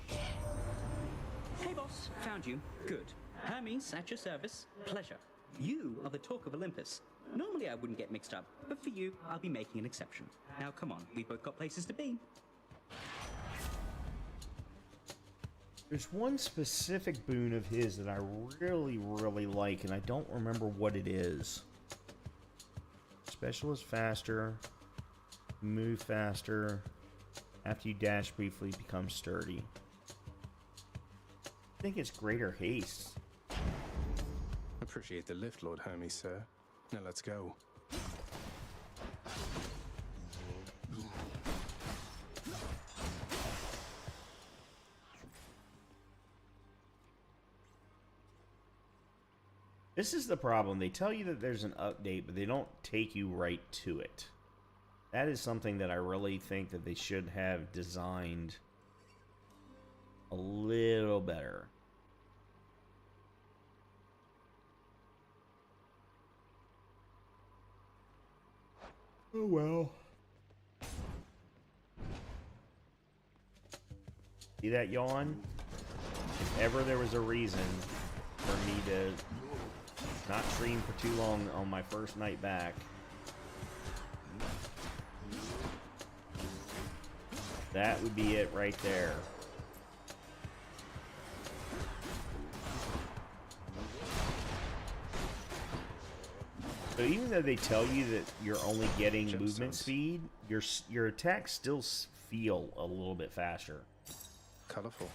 Hey boss, found you. Good. Hermes, at your service. Pleasure. You are the talk of Olympus. Normally I wouldn't get mixed up, but for you, I'll be making an exception. Now come on, we've both got places to be. There's one specific boon of his that I really, really like, and I don't remember what it is. Special is faster. Move faster. After you dash briefly, become sturdy. I think it's greater haste. Appreciate the lift, Lord Hermes, sir. Now let's go. This is the problem. They tell you that there's an update, but they don't take you right to it. That is something that I really think that they should have designed a little better. Oh well. See that yawn? If ever there was a reason for me to not stream for too long on my first night back, that would be it right there. So even though they tell you that you're only getting movement speed, your attacks still feel a little bit faster. Colorful.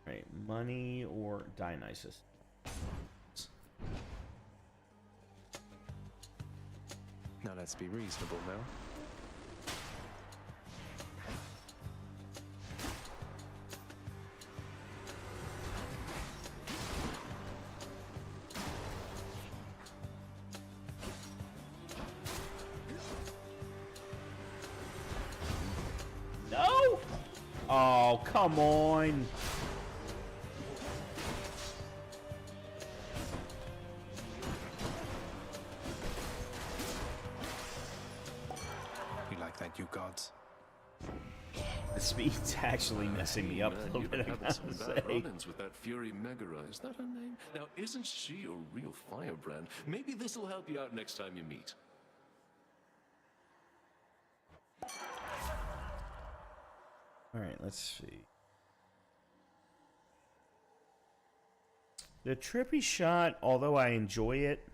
Right, money or Dionysus. Now let's be reasonable now. No! Oh, come on. You like that, you gods? The speed's actually messing me up a little You've bit, been I having some gotta bad say. run-ins with that Fury Megara. Is that her name? Now, isn't she a real firebrand? Maybe this will help you out next time you meet. Alright, let's see. The trippy shot, although I enjoy it,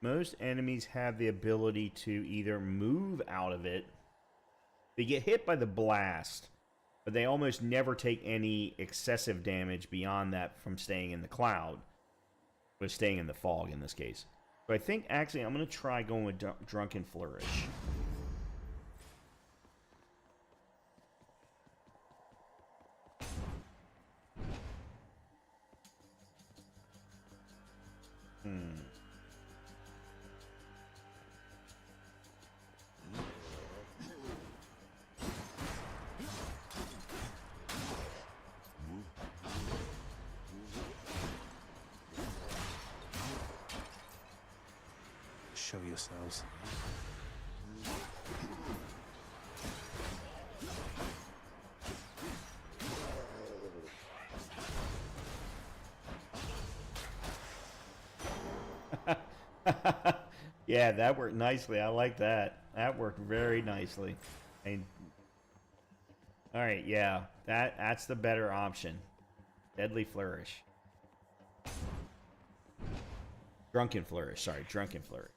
most enemies have the ability to either move out of it, they get hit by the blast, but they almost never take any excessive damage beyond that from staying in the cloud, or staying in the fog in this case. So I think actually I'm going to try going with Drunken Flourish. Show yourselves. Yeah, that worked nicely. I like that. That worked very nicely. And all right, yeah, that's the better option. Deadly Flourish. Drunken Flourish. Sorry, Drunken Flourish.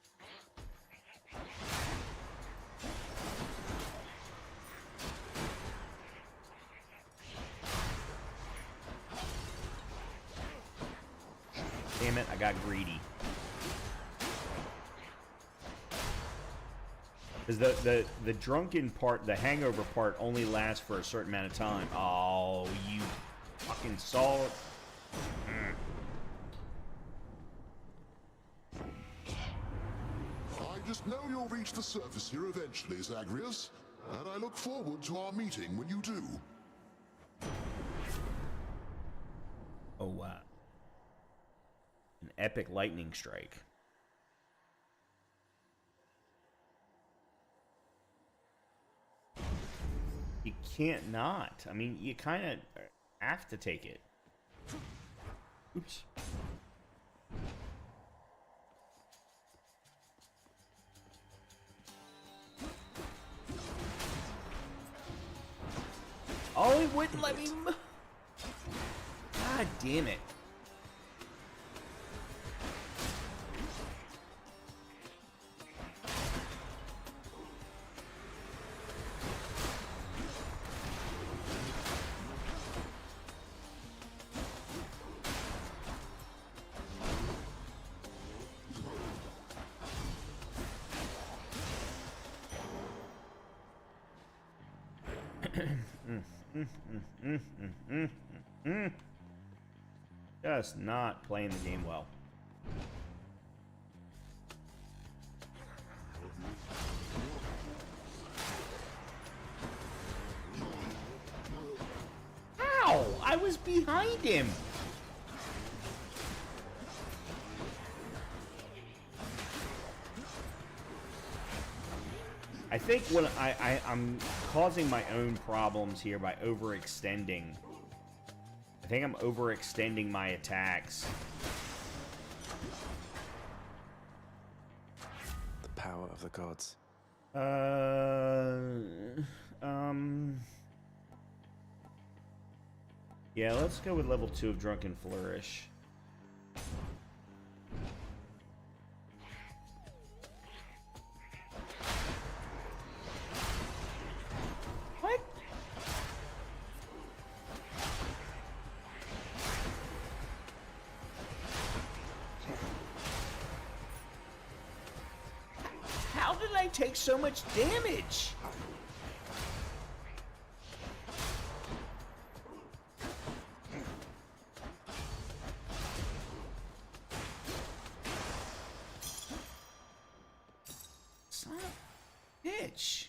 Damn it, I got greedy. Because the drunken part, the hangover part, only lasts for a certain amount of time. Oh, you fucking saw it. I just know you'll reach the surface here eventually, Zagreus, and I look forward to our meeting when you do. Oh, wow. An epic lightning strike. You can't not. I mean, you kind of have to take it. Oops. Oh, it wouldn't let me. God damn it. Just not playing the game well. Ow! I was behind him! I think what I'm causing my own problems here by overextending. I think I'm overextending my attacks. The power of the gods. Yeah, let's go with level 2 of Drunken Flourish. What? How did I take so much damage? Bitch.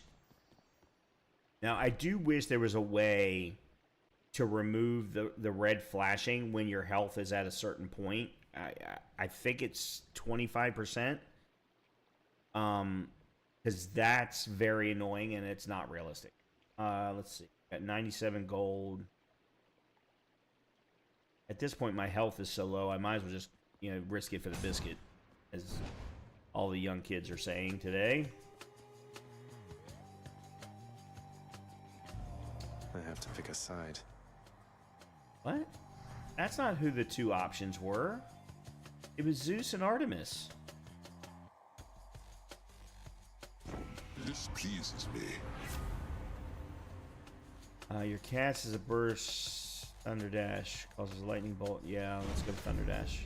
Now, I do wish there was a way to remove the red flashing when your health is at a certain point. I think it's 25%. because that's very annoying and it's not realistic. Let's see. Got 97 gold. At this point, my health is so low, I might as well just, risk it for the biscuit, as all the young kids are saying today. I have to pick a side. What? That's not who the two options were. It was Zeus and Artemis. This pleases me. Your cast is a burst. Thunderdash causes a lightning bolt. Yeah, let's go with Thunderdash.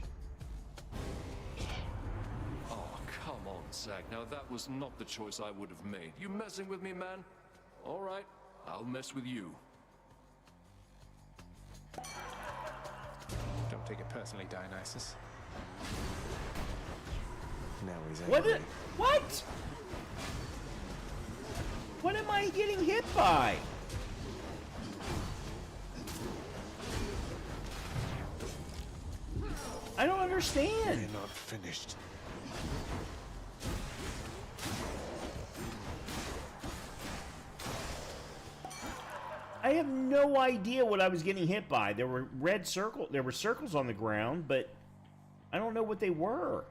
Oh, come on, Zack. Now that was not the choice I would have made. You messing with me, man? All right, I'll mess with you. Don't take it personally, Dionysus. Now he's What? angry. What? What am I getting hit by? I don't understand. We're not finished. I have no idea what I was getting hit by. There were there were circles on the ground, but I don't know what they were.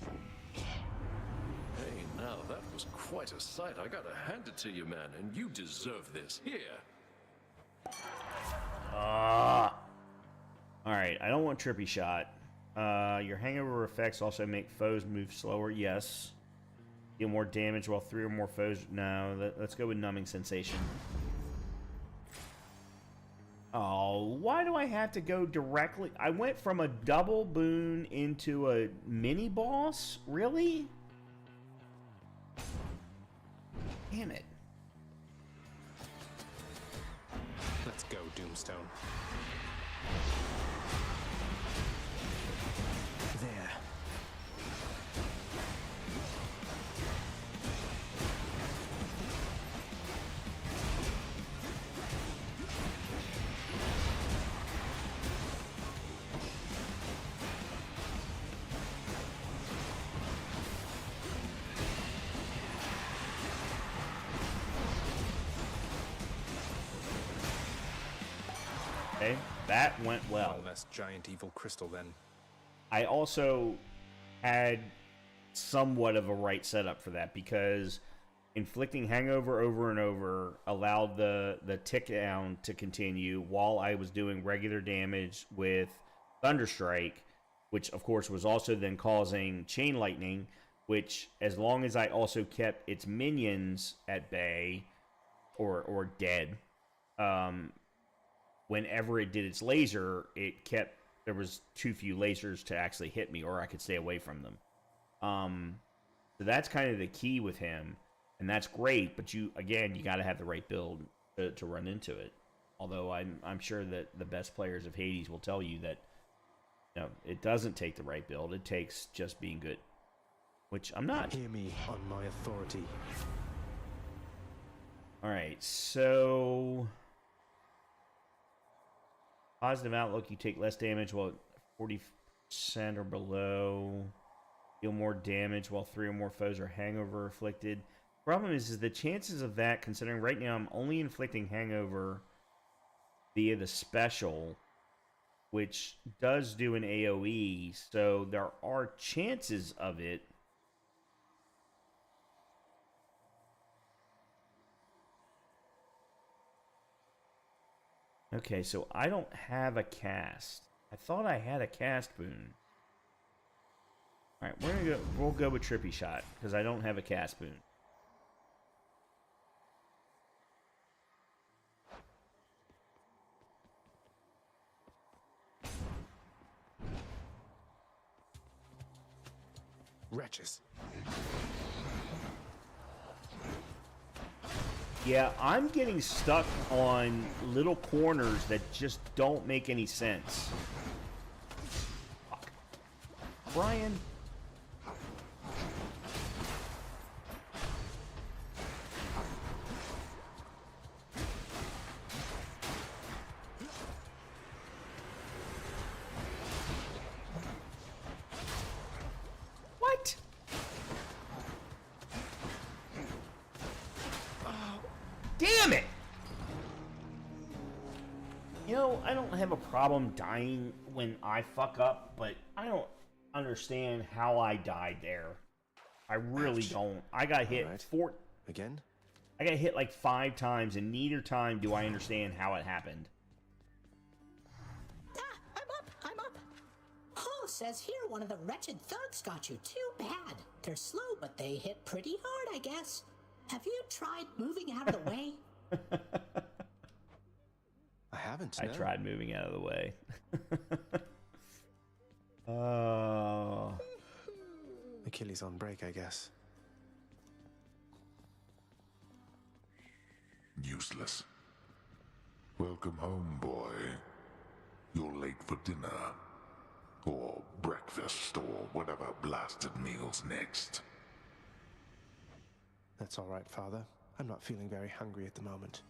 Hey, now that was quite a sight. I gotta hand it to you, man, and you deserve this. Here. Alright, I don't want Trippy Shot. Your hangover effects also make foes move slower. Yes. Deal more damage while 3 or more foes. No, let's go with Numbing Sensation. Oh, why do I have to go directly? I went from a double boon into a mini boss? Really? Damn it. Let's go, Doomstone. There. Okay, that went well. One less giant evil crystal, then. I also had somewhat of a right setup for that because inflicting hangover over and over allowed the tick down to continue while I was doing regular damage with Thunderstrike, which of course was also then causing Chain Lightning, which as long as I also kept its minions at bay or dead, whenever it did its laser, there was too few lasers to actually hit me, or I could stay away from them. So that's kind of the key with him, and that's great. But you got to have the right build to run into it. Although I'm sure that the best players of Hades will tell you that it doesn't take the right build. It takes just being good, which I'm not. Hear me on my authority. All right, so. Positive outlook, you take less damage while 40% or below. Deal more damage while 3 or more foes are hangover afflicted. Problem is the chances of that, considering right now I'm only inflicting hangover via the special, which does do an AoE, so there are chances of it. Okay, so I don't have a cast. I thought I had a cast boon. All right, we'll go with Trippy Shot because I don't have a cast boon. Wretches. Yeah, I'm getting stuck on little corners that just don't make any sense. Fuck. Brian. What? I don't have a problem dying when I fuck up, but I don't understand how I died there. I really don't. I got hit Again? I got hit like 5 times, and neither time do I understand how it happened. I'm up. Paul says here one of the wretched thugs got you. Too bad. They're slow, but they hit pretty hard, I guess. Have you tried moving out of the way? I haven't. I tried moving out of the way. Oh. Achilles on break, I guess. Useless. Welcome home, boy. You're late for dinner. Or breakfast, or whatever blasted meal's next. That's all right, Father. I'm not feeling very hungry at the moment.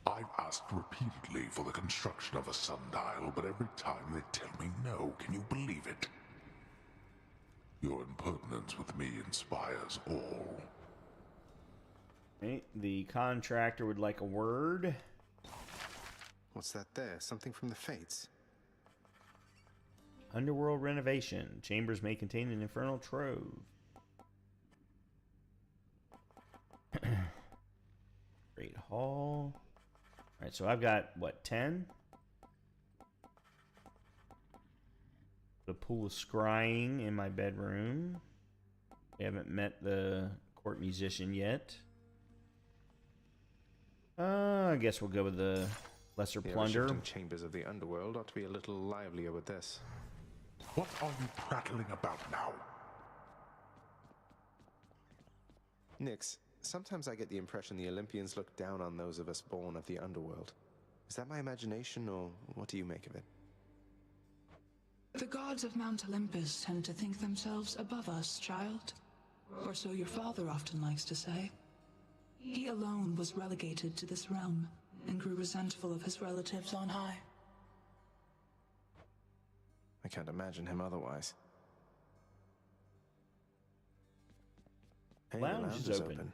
I've asked repeatedly for the construction of a sundial, but every time they tell me no. Can you believe it? Your impertinence with me inspires all. Right, the contractor would like a word. What's that there? Something from the Fates? Underworld renovation. Chambers may contain an infernal trove. Great hall. Alright, so I've got, what, 10? The pool of scrying in my bedroom. We haven't met the court musician yet. I guess we'll go with the lesser plunder. The chambers of the underworld ought to be a little livelier with this. What are you prattling about now? Nix, sometimes I get the impression the Olympians look down on those of us born of the underworld. Is that my imagination, or what do you make of it? The gods of Mount Olympus tend to think themselves above us, child. Or so your father often likes to say. He alone was relegated to this realm, and grew resentful of his relatives on high. I can't imagine him otherwise. Hey, Lounge is open.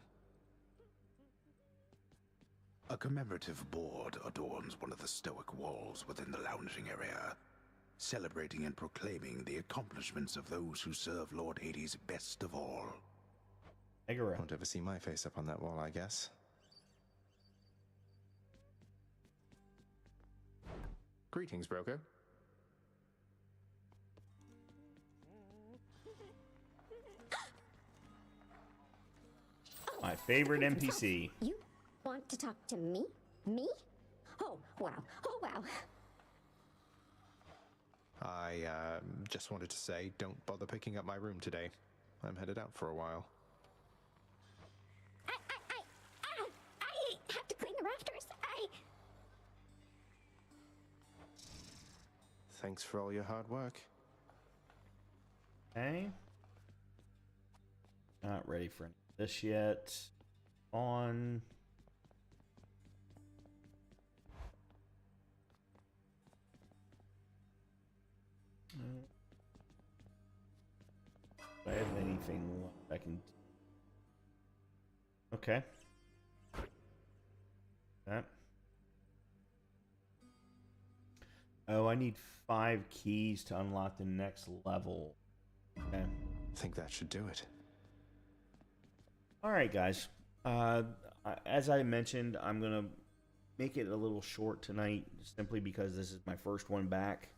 A commemorative board adorns one of the stoic walls within the lounging area, celebrating and proclaiming the accomplishments of those who serve Lord Hades best of all. Won't ever see my face up on that wall, I guess. Greetings, broker. My favorite NPC. You want to talk to me? Me? Oh, wow. Oh, wow. I just wanted to say, don't bother picking up my room today. I'm headed out for a while. I have to clean the rafters. Thanks for all your hard work. Okay. Not ready for this yet. On. Do I have anything I can... Okay. That. Oh, I need 5 keys to unlock the next level. Okay. I think that should do it. Alright, guys. As I mentioned, I'm going to make it a little short tonight, simply because this is my first one back.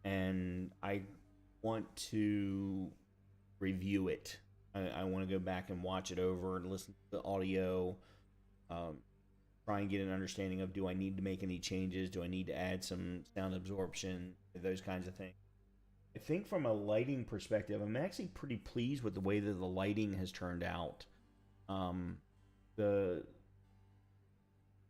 And I want to review it. I want to go back and watch it over and listen to the audio. Try and get an understanding of, do I need to make any changes? Do I need to add some sound absorption? Those kinds of things. I think from a lighting perspective, I'm actually pretty pleased with the way that the lighting has turned out.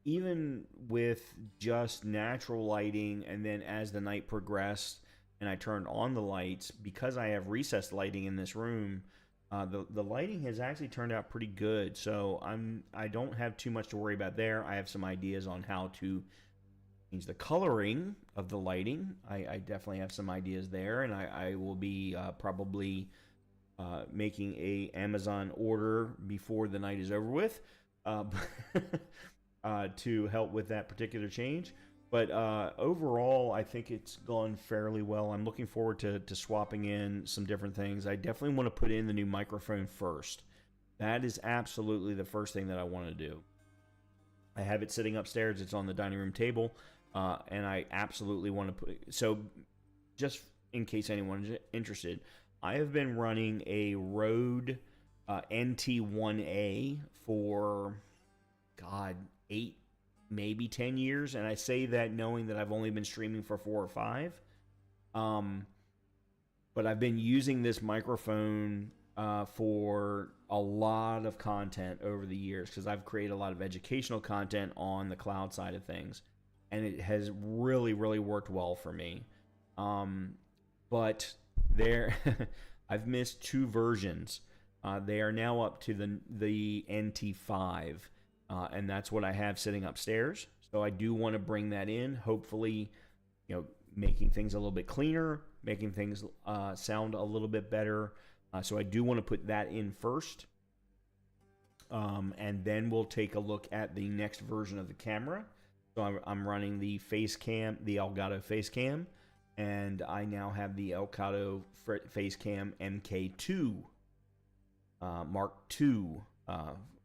Even with just natural lighting, and then as the night progressed and I turned on the lights, because I have recessed lighting in this room, the lighting has actually turned out pretty good. So I don't have too much to worry about there. I have some ideas on how to change the coloring of the lighting. I definitely have some ideas there, and I will be probably making a Amazon order before the night is over with to help with that particular change. But overall, I think it's gone fairly well. I'm looking forward to swapping in some different things. I definitely want to put in the new microphone first. That is absolutely the first thing that I want to do. I have it sitting upstairs. It's on the dining room table. And I absolutely want to put... So, just in case anyone's interested, I have been running a Rode NT1A for, God, 8, maybe 10 years. And I say that knowing that I've only been streaming for 4 or 5. But I've been using this microphone for a lot of content over the years because I've created a lot of educational content on the cloud side of things. And it has really, really worked well for me. But there, I've missed 2 versions. They are now up to the NT5, and that's what I have sitting upstairs. So I do want to bring that in. Hopefully, making things a little bit cleaner, making things sound a little bit better. So I do want to put that in first, and then we'll take a look at the next version of the camera. So I'm running the face cam, the Elgato face cam, and I now have the Elgato face cam MK2 Mark II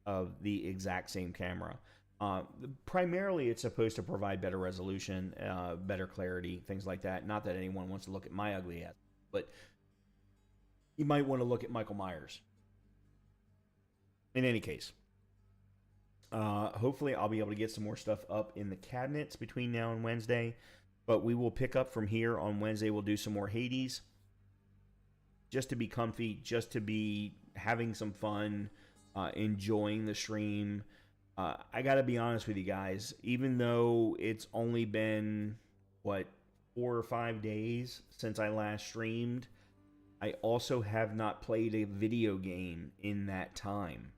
of the exact same camera. Primarily, it's supposed to provide better resolution, better clarity, things like that. Not that anyone wants to look at my ugly ass, but you might want to look at Michael Myers. In any case. Hopefully I'll be able to get some more stuff up in the cabinets between now and Wednesday, but we will pick up from here on Wednesday. We'll do some more Hades just to be comfy, just to be having some fun, enjoying the stream. I gotta be honest with you guys, even though it's only been 4 or 5 days since I last streamed, I also have not played a video game in that time.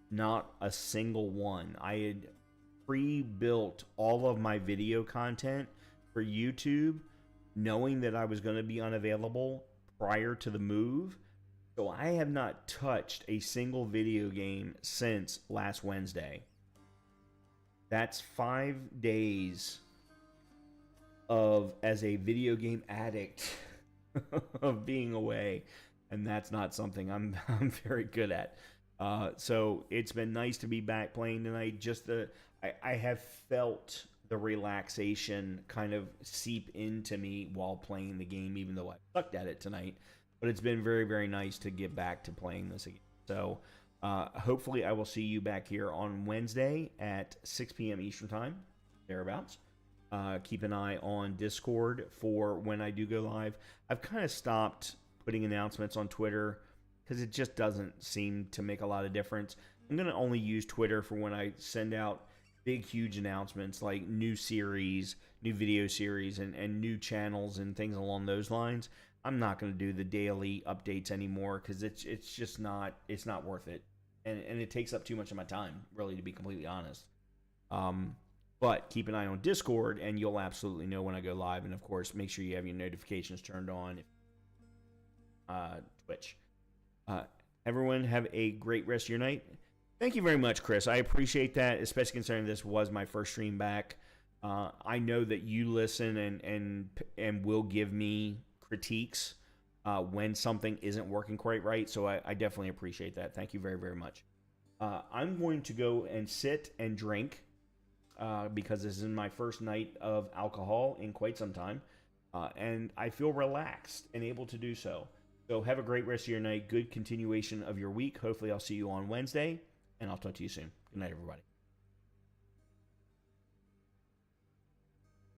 Not a single one. I had pre-built all of my video content for YouTube, knowing that I was going to be unavailable prior to the move. So I have not touched a single video game since last Wednesday. That's 5 days as a video game addict of being away, and that's not something I'm very good at. So it's been nice to be back playing tonight. I have felt the relaxation kind of seep into me while playing the game, even though I sucked at it tonight. But it's been very, very nice to get back to playing this again. So hopefully I will see you back here on Wednesday at 6 p.m. Eastern Time, thereabouts. Keep an eye on Discord for when I do go live. I've kind of stopped putting announcements on Twitter because it just doesn't seem to make a lot of difference. I'm going to only use Twitter for when I send out big, huge announcements like new series, new video series, and new channels and things along those lines. I'm not going to do the daily updates anymore because it's just not worth it. And it takes up too much of my time, really, to be completely honest. But keep an eye on Discord, and you'll absolutely know when I go live. And, of course, make sure you have your notifications turned on. Twitch. Everyone have a great rest of your night. Thank you very much, Chris. I appreciate that, especially considering this was my first stream back. I know that you listen and will give me critiques when something isn't working quite right, so I definitely appreciate that. Thank you very, very much. I'm going to go and sit and drink because this is my first night of alcohol in quite some time, and I feel relaxed and able to do so. So have a great rest of your night. Good continuation of your week. Hopefully I'll see you on Wednesday, and I'll talk to you soon. Good night, everybody.